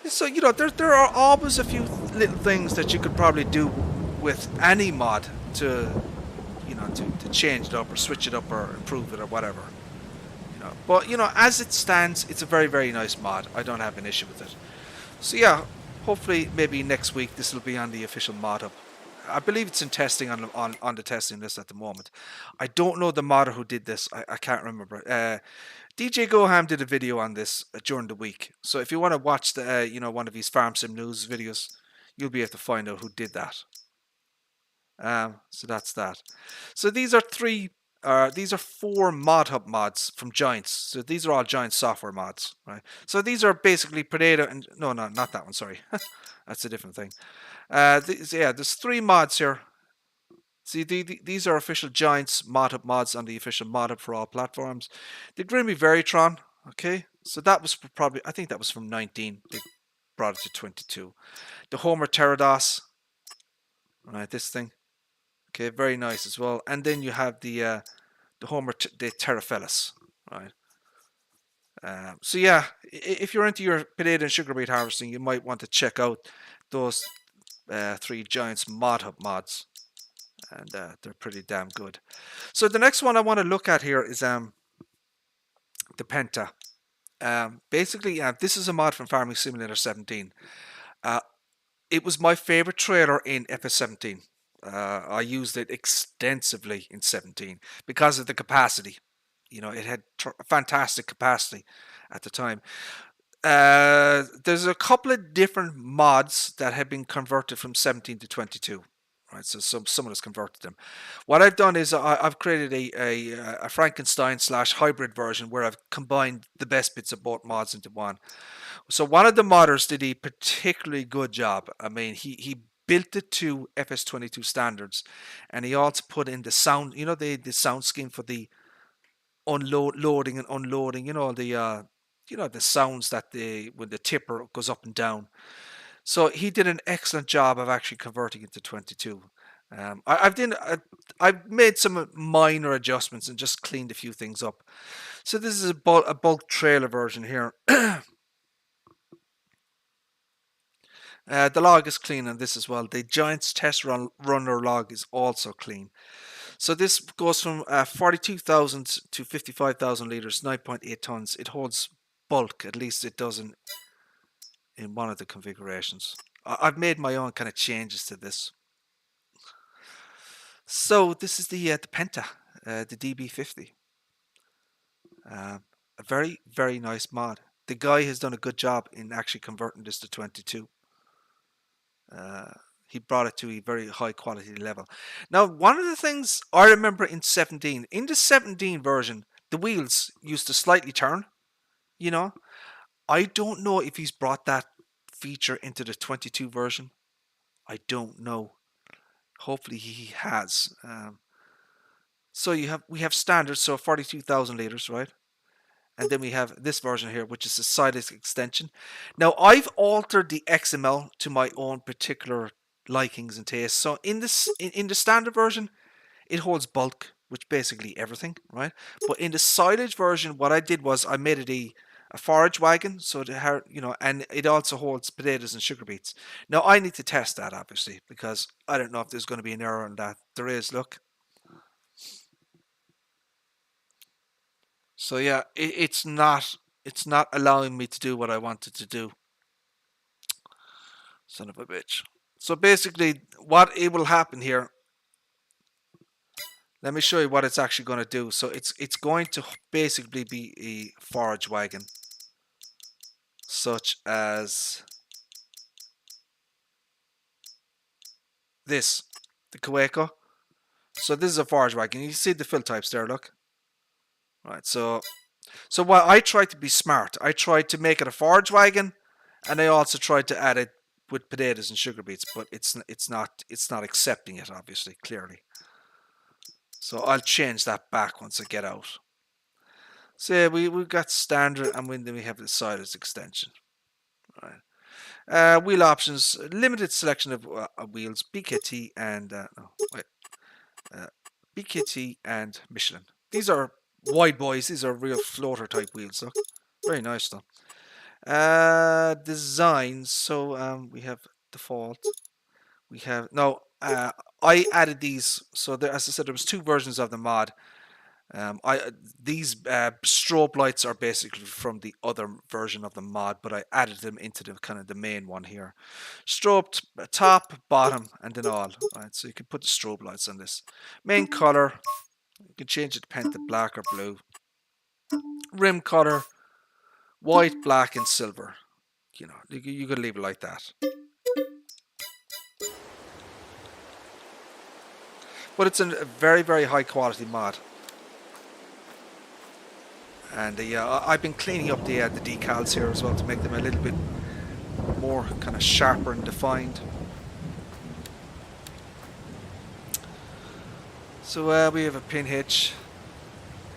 so you know there are always a few little things that you could probably do with any mod to, you know, to change it up or switch it up or improve it or whatever. You know, but you know, as it stands, it's a very, very nice mod. I don't have an issue with it. So yeah, hopefully maybe next week this will be on the official mod hub. I believe it's in testing on the testing list at the moment. I don't know the modder who did this. I can't remember. DJ Goham did a video on this during the week. So if you want to watch the you know, one of his Farm Sim News videos, you'll be able to find out who did that. So that's that. So these are four mod hub mods from Giants. So these are all Giant software mods, right? So these are basically Predator and no, not that one. Sorry, that's a different thing. Yeah, there's 3 mods here. See, these are official Giants mod hub mods on the official mod hub for all platforms. The Grimmy Veritron, okay, so that was probably, I think that was from 19. They brought it to 22. The Homer Pterodos, right, this thing, okay, very nice as well. And then you have the Homer the Terraphilus, right. So yeah, if you're into your potato and sugar beet harvesting, you might want to check out those 3 Giants mod hub mods. And they're pretty damn good. So the next one I want to look at here is the Penta. Basically, this is a mod from Farming Simulator 17. It was my favorite trailer in FS17. I used it extensively in 17 because of the capacity. You know, it had fantastic capacity at the time. There's a couple of different mods that have been converted from 17 to 22. Right, so someone has converted them. What I've done is I've created a Frankenstein / hybrid version where I've combined the best bits of both mods into one. So one of the modders did a particularly good job. I mean, he built it to FS22 standards, and he also put in the sound. You know, the sound scheme for the loading and unloading. You know, the sounds that when the tipper goes up and down. So he did an excellent job of actually converting it to 22. I've made some minor adjustments and just cleaned a few things up. So this is a bulk trailer version here. The log is clean on this as well. The Giants test runner log is also clean. So this goes from 42,000 to 55,000 liters, 9.8 tons. It holds bulk, at least it does in one of the configurations. I've made my own kind of changes to this. So this is the Penta, the DB50. A very, very nice mod. The guy has done a good job in actually converting this to 22. He brought it to a very high quality level. Now, one of the things I remember in the 17 version, the wheels used to slightly turn, you know. I don't know if he's brought that feature into the 22 version. I don't know. Hopefully he has. So we have standards, so 42,000 liters, right? And then we have this version here, which is a Seasonic extension. Now, I've altered the XML to my own particular likings and tastes. So in the standard version, it holds bulk, which basically everything, right? But in the silage version, what I did was I made it a forage wagon, so and it also holds potatoes and sugar beets. Now I need to test that obviously because I don't know if there's going to be an error in that. There is, look. So yeah, it's not allowing me to do what I wanted to do. Son of a bitch. So basically, what it will happen here. Let me show you what it's actually going to do. So it's going to basically be a forage wagon, such as this, the Kaweco. So this is a forage wagon. You see the fill types there, look. Right, so while I tried to be smart, I tried to make it a forage wagon, and I also tried to add it with potatoes and sugar beets, but it's not accepting it, obviously, clearly. So I'll change that back once I get out. So yeah, we've got standard, and then we have the Silas extension. Right. Wheel options, limited selection of wheels, BKT and BKT and Michelin. These are wide boys. These are real floater type wheels. Look, very nice though. Designs. So we have default. We have no. I added these. So there, as I said, there was two versions of the mod. These strobe lights are basically from the other version of the mod, but I added them into the kind of the main one here. Strobe top, bottom, and then all. Right, so you can put the strobe lights on this. Main color, you can change it to paint it black or blue. Rim color, white, black, and silver. You know, you could leave it like that. But it's a very, very high quality mod. And I've been cleaning up the decals here as well to make them a little bit more kind of sharper and defined. So we have a pin hitch.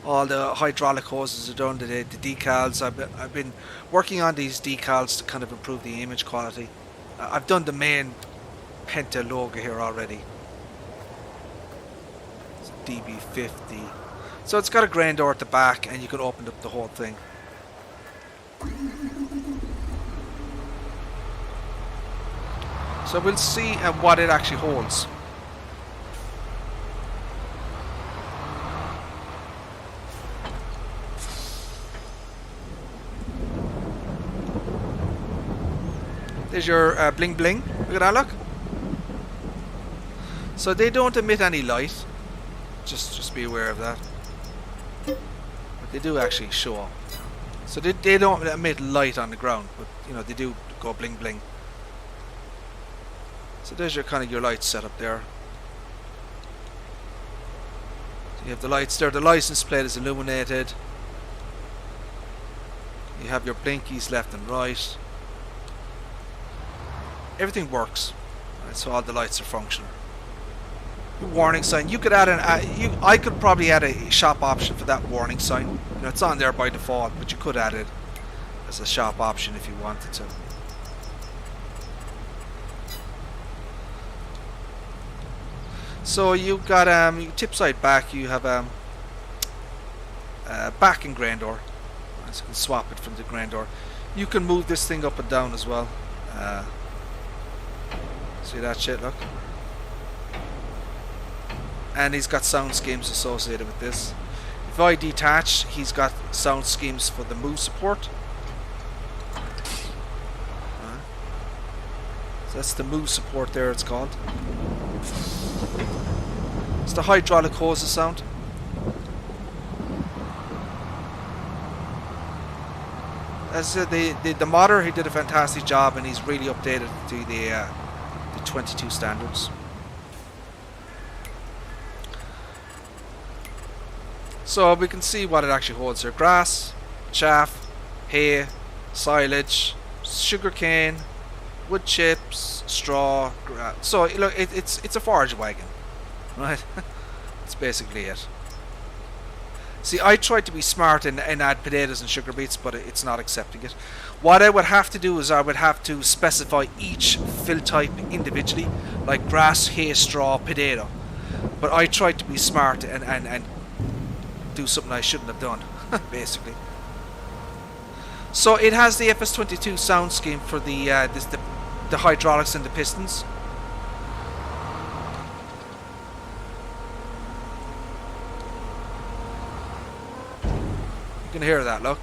All the hydraulic hoses are done. The decals. I've been working on these decals to kind of improve the image quality. I've done the main Penta logo here already. It's a DB50. So it's got a grain door at the back, and you can open up the whole thing. So we'll see what it actually holds. There's your bling bling. Look at that, look. So they don't emit any light. Just be aware of that. But they do actually show up. So they don't emit light on the ground, but you know they do go bling bling. So there's your kind of your lights set up there. So you have the lights there. The license plate is illuminated. You have your blinkies left and right. Everything works. Right, so all the lights are functional. Warning sign. You could add I could probably add a shop option for that warning sign. You know, it's on there by default, but you could add it as a shop option if you wanted to. So you've got tip side back. You have back and grain door. So you can swap it from the grain door. You can move this thing up and down as well. See that shit? Look. And he's got sound schemes associated with this. If I detach, he's got sound schemes for the move support. So that's the move support there, it's called. the hydraulic hoses sound. As I said, the modder, he did a fantastic job, and he's really updated to the 22 standards. So we can see what it actually holds here: grass, chaff, hay, silage, sugarcane, wood chips, straw. So look, it's a forage wagon, right? That's basically it. See, I tried to be smart and add potatoes and sugar beets, but it's not accepting it. What I would have to do is I would have to specify each fill type individually, like grass, hay, straw, potato. But I tried to be smart and do something I shouldn't have done, basically. So it has the FS22 sound scheme for the hydraulics and the pistons. You can hear that, look.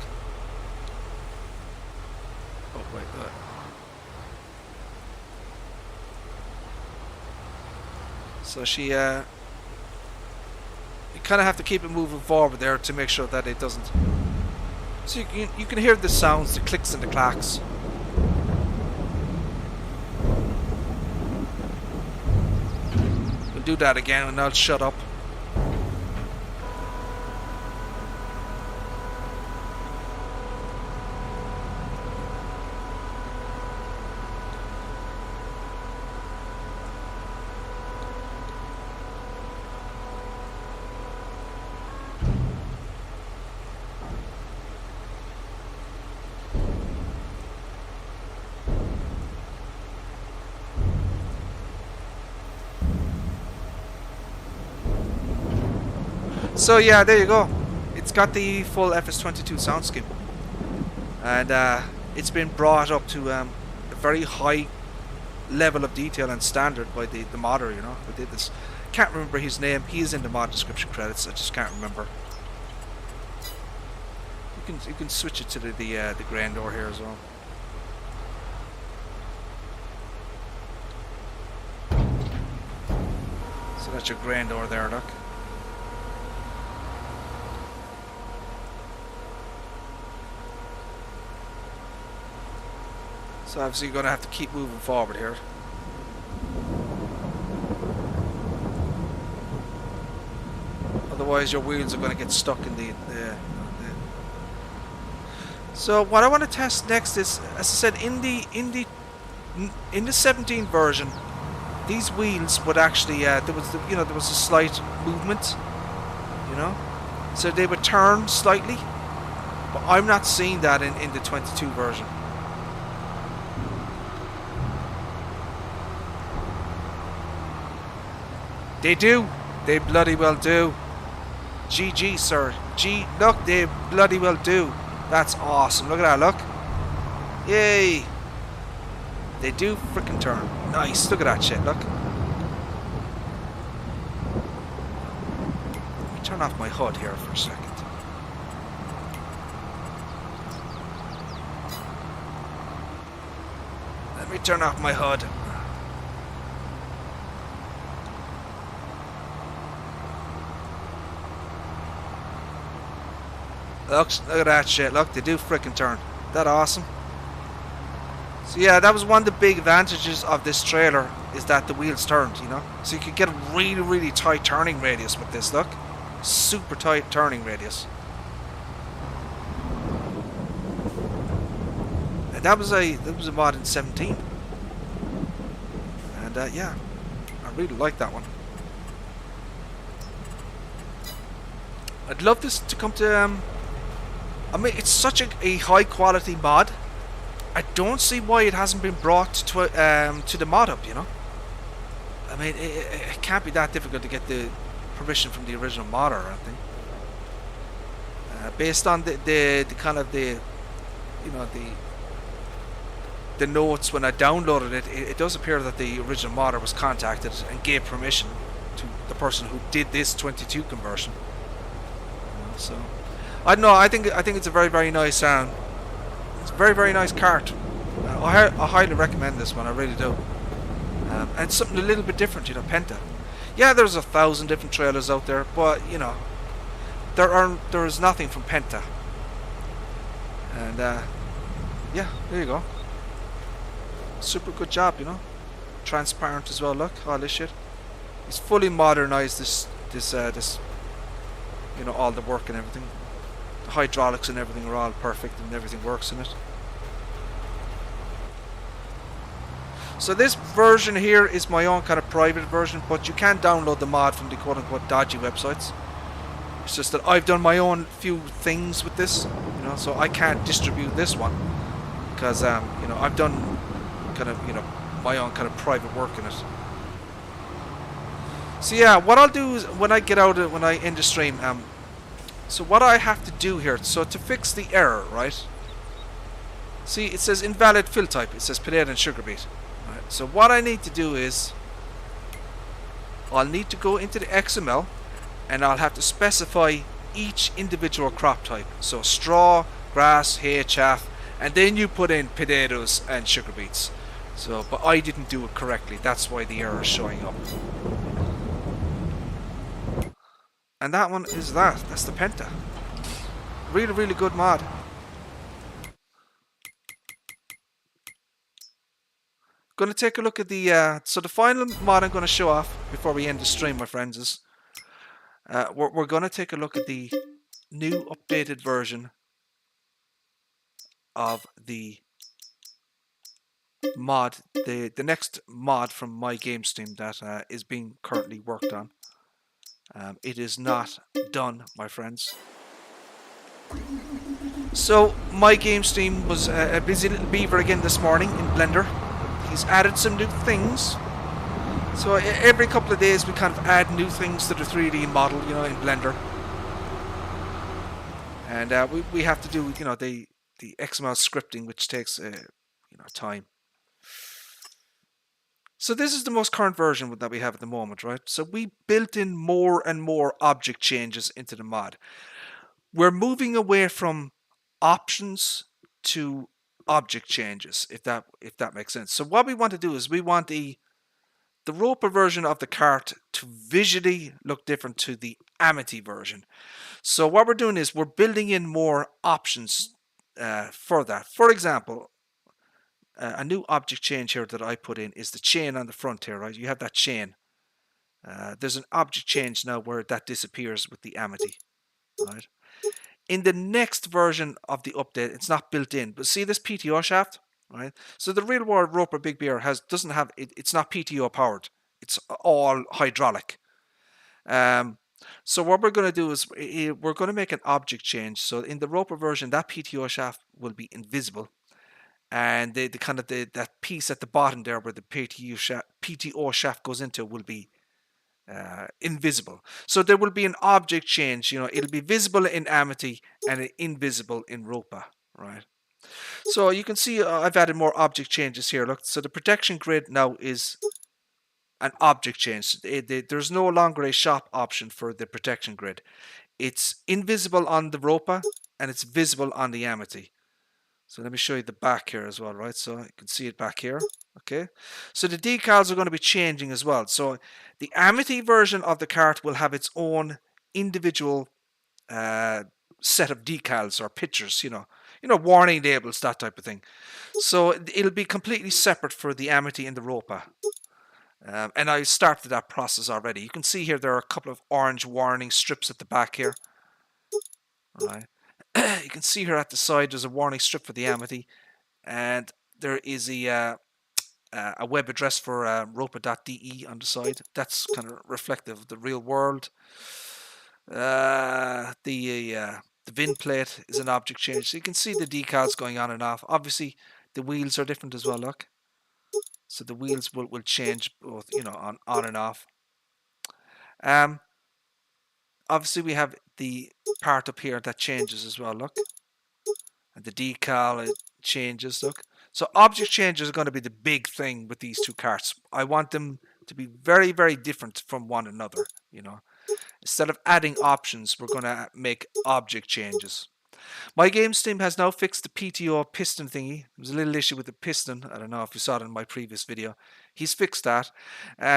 Oh, wait, look. So she, you kind of have to keep it moving forward there to make sure that it doesn't. So you can hear the sounds, the clicks and the clacks. We'll do that again and I'll shut up. So yeah, there you go. It's got the full FS22 sound scheme, and it's been brought up to a very high level of detail and standard by the modder. You know, who did this. Can't remember his name. He is in the mod description credits. I just can't remember. You can switch it to the grain door here as well. So that's your grain door there, look. So obviously you're going to have to keep moving forward here. Otherwise your wheels are going to get stuck in the. So what I want to test next is, as I said, in the 17 version, these wheels would actually there was a slight movement, you know, so they would turn slightly, but I'm not seeing that in the 22 version. They do. They bloody well do. GG, sir. Look, they bloody well do. That's awesome. Look at that, look. Yay. They do frickin' turn. Nice. Look at that shit, look. Let me turn off my HUD here for a second. Let me turn off my HUD. Look at that shit. Look, they do frickin' turn. That awesome. So yeah, that was one of the big advantages of this trailer, is that the wheels turned, you know. So you could get a really, really tight turning radius with this, look. Super tight turning radius. And that was a mod in 17. And yeah, I really like that one. I'd love this to come to I mean, it's such a high quality mod. I don't see why it hasn't been brought to the mod hub, you know. I mean, it can't be that difficult to get the permission from the original modder or anything. Based on the kind of the, you know, the notes when I downloaded it, it does appear that the original modder was contacted and gave permission to the person who did this 22 conversion. You know, so. I don't know. I think it's a very, very nice sound. It's a very, very nice cart. I highly recommend this one. I really do. And it's something a little bit different, you know. Penta. Yeah, there's 1,000 different trailers out there, but you know, there is nothing from Penta. And yeah, there you go. Super good job, you know. Transparent as well. Look, all this shit. He's fully modernized this. You know, all the work and everything. The hydraulics and everything are all perfect, and everything works in it. So this version here is my own kind of private version, but you can download the mod from the quote-unquote dodgy websites. It's just that I've done my own few things with this, you know, so I can't distribute this one because you know, I've done kind of, you know, my own kind of private work in it. So yeah, what I'll do is when I get out of, when I end the stream, so what I have to do here, so to fix the error, right? See, it says invalid fill type. It says potato and sugar beet. Right. So what I need to do is I'll need to go into the XML and I'll have to specify each individual crop type. So straw, grass, hay, chaff, and then you put in potatoes and sugar beets. So, but I didn't do it correctly. That's why the error is showing up. And that one is that. That's the Penta. Really, really good mod. Going to take a look at the so the final mod I'm going to show off before we end the stream, my friends, is we're going to take a look at the new updated version of the mod, the next mod from my games team that is being currently worked on. It is not done, my friends. So my games team was a busy little beaver again this morning in Blender. He's added some new things. So every couple of days we kind of add new things to the 3D model, you know, in Blender. And we have to do, you know, the XML scripting, which takes you know, time. So this is the most current version that we have at the moment, right? So we built in more and more object changes into the mod. We're moving away from options to object changes, if that makes sense. So what we want to do is we want the Roper version of the cart to visually look different to the Amity version. So what we're doing is we're building in more options for that. For example, a new object change here that I put in is the chain on the front here, right? You have that chain. There's an object change now where that disappears with the Amity, right? In the next version of the update, it's not built in, but see this PTO shaft, right? So the real world Roper Big Bear doesn't have it. It's not PTO powered. It's all hydraulic. So what we're going to do is we're going to make an object change. So in the Roper version, that PTO shaft will be invisible, and the kind of that piece at the bottom there where the PTO shaft goes into will be invisible. So there will be an object change. You know, it'll be visible in Amity and invisible in Roper, right? So you can see I've added more object changes here. Look, so the protection grid now is an object change. There's no longer a shop option for the protection grid. It's invisible on the Roper and it's visible on the Amity. So let me show you the back here as well, right? So you can see it back here. Okay. So the decals are going to be changing as well. So the Amity version of the cart will have its own individual set of decals or pictures, you know, warning labels, that type of thing. So it'll be completely separate for the Amity and the Roper. And I started that process already. You can see here there are a couple of orange warning strips at the back here. Right. You can see here at the side there's a warning strip for the Amity, and there is a web address for roper.de on the side. That's kind of reflective of the real world. The VIN plate is an object change, so you can see the decals going on and off. Obviously, the wheels are different as well. Look, so the wheels will change both, you know, on and off. Obviously, we have the part up here that changes as well. Look, and the decal changes. Look, so object changes are going to be the big thing with these two carts. I want them to be very, very different from one another. You know, instead of adding options, we're going to make object changes. My games team has now fixed the PTO piston thingy. There was a little issue with the piston. I don't know if you saw it in my previous video. He's fixed that.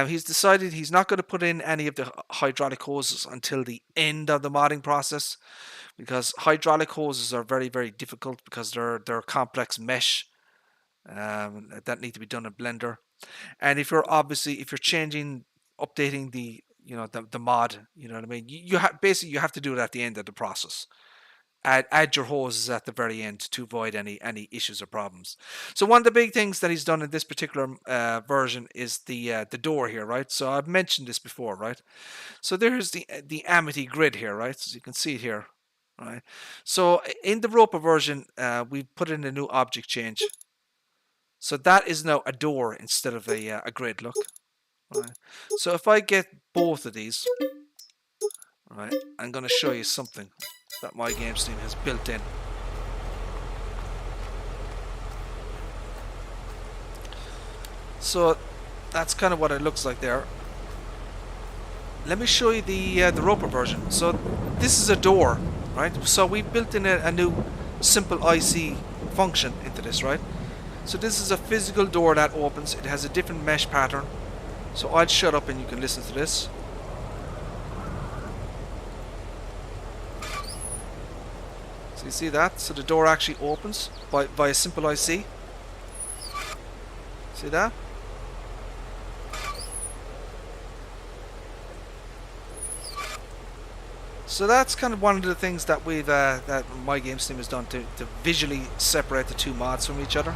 He's decided he's not going to put in any of the hydraulic hoses until the end of the modding process, because hydraulic hoses are very, very difficult because they're complex mesh that need to be done in Blender. And if you're changing, updating the the mod, you know what I mean. Basically you have to do it at the end of the process. Add your hoses at the very end to avoid any issues or problems. So one of the big things that he's done in this particular version is the door here, right? So I've mentioned this before, right? So there's the Amity grid here, right? So you can see it here, right? So in the Roper version, we've put in a new object change. So that is now a door instead of a grid. Look, right? So if I get both of these, right, I'm going to show you something that my games team has built in. So that's kind of what it looks like there. Let me show you the Roper version. So this is a door, right? So we built in a new simple IC function into this, right? So this is a physical door that opens. It has a different mesh pattern. So I'll shut up and you can listen to this. So you see that? So the door actually opens by a simple IC. See that? So that's kind of one of the things that we've that my games team has done to visually separate the two mods from each other.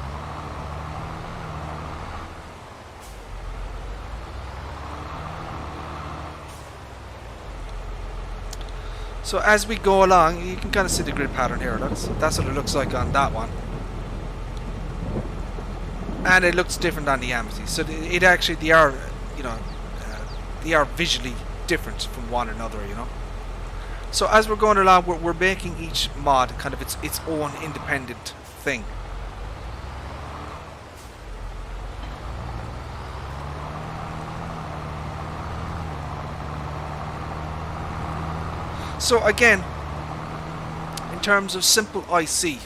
So as we go along, you can kind of see the grid pattern here. That's what it looks like on that one. And it looks different on the Amity. So it actually, they are visually different from one another, you know. So as we're going along, we're making each mod kind of its own independent thing. So again, in terms of simple IC,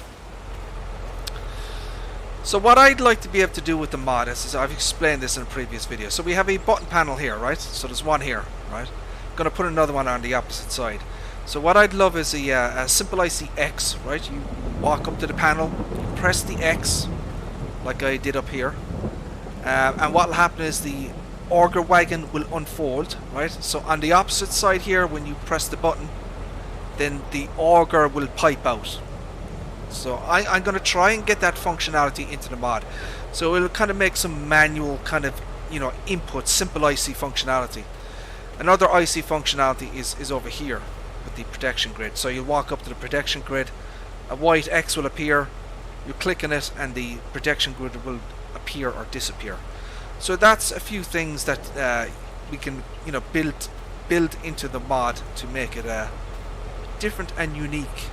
so what I'd like to be able to do with the mod is I've explained this in a previous video. So we have a button panel here, right? So there's one here, right? I'm going to put another one on the opposite side. So what I'd love is a simple IC X, right? You walk up to the panel, press the X, like I did up here, and what will happen is the auger wagon will unfold, right? So on the opposite side here, when you press the button, then the auger will pipe out. So I'm going to try and get that functionality into the mod. So it'll kind of make some manual kind of, input, simple IC functionality. Another IC functionality is over here with the protection grid. So you'll walk up to the protection grid, a white X will appear, you click on it and the protection grid will appear or disappear. So that's a few things that we can build into the mod to make it different and unique.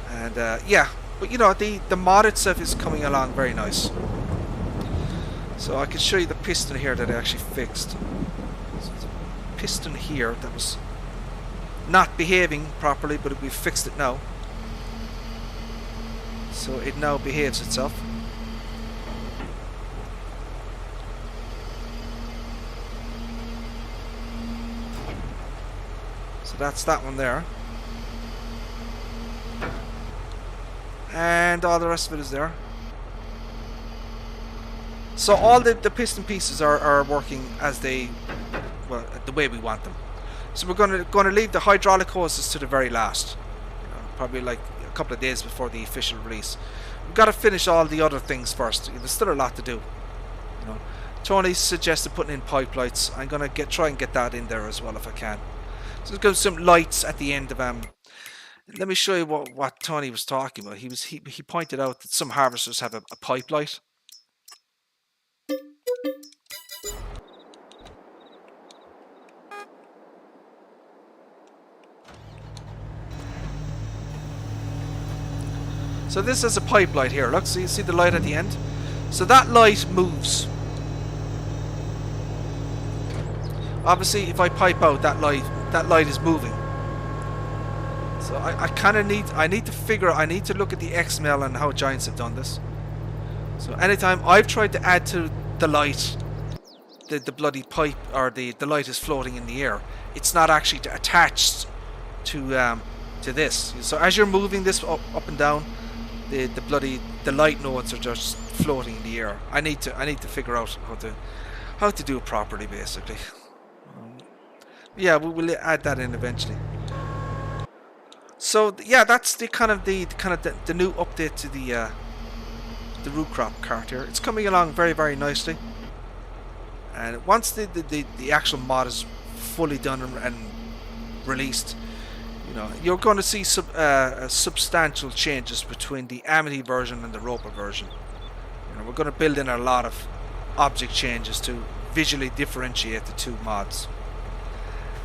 And yeah, but the mod itself is coming along very nice. So I can show you the piston here that I actually fixed. So there's a piston here that was not behaving properly, but we fixed it now. So it now behaves itself. So that's that one there. And all the rest of it is there. So all the piston pieces are working as the way we want them. So we're going to leave the hydraulic hoses to the very last, probably like a couple of days before the official release. We've got to finish all the other things first. There's still a lot to do. Tony suggested putting in pipe lights. I'm going to try and get that in there as well if I can. So there's going to be some lights at the end of Let me show you what Tony was talking about. He pointed out that some harvesters have a pipe light. So this is a pipe light here. Look, so you see the light at the end? So that light moves. Obviously, if I pipe out, that light is moving. So I need to look at the XML and how Giants have done this. So anytime I've tried to add to the light the bloody pipe or the light is floating in the air. It's not actually attached to this. So as you're moving this up and down, the light nodes are just floating in the air. I need to figure out how to do it properly, basically. Yeah, we'll add that in eventually. So yeah, that's the new update to the root crop card here. It's coming along very, very nicely. And once the actual mod is fully done and released, you know, you're going to see substantial changes between the Amity version and the Roper version. You know, we're going to build in a lot of object changes to visually differentiate the two mods.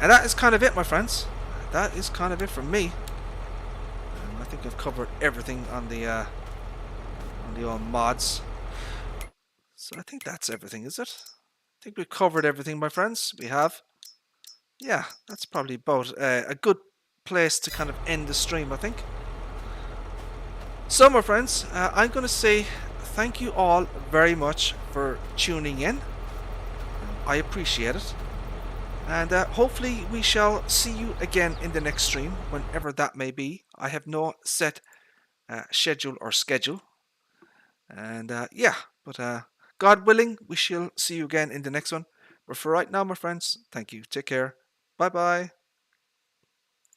And that is kind of it, my friends. That is kind of it from me. I think I've covered everything on the old mods. So I think that's everything, is it? I think we've covered everything, my friends. We have. Yeah, that's probably about a good place to kind of end the stream, I think. So, my friends, I'm going to say thank you all very much for tuning in. I appreciate it. And hopefully we shall see you again in the next stream, whenever that may be. I have no set schedule or schedule. And yeah, but God willing, we shall see you again in the next one. But for right now, my friends, thank you. Take care. Bye-bye.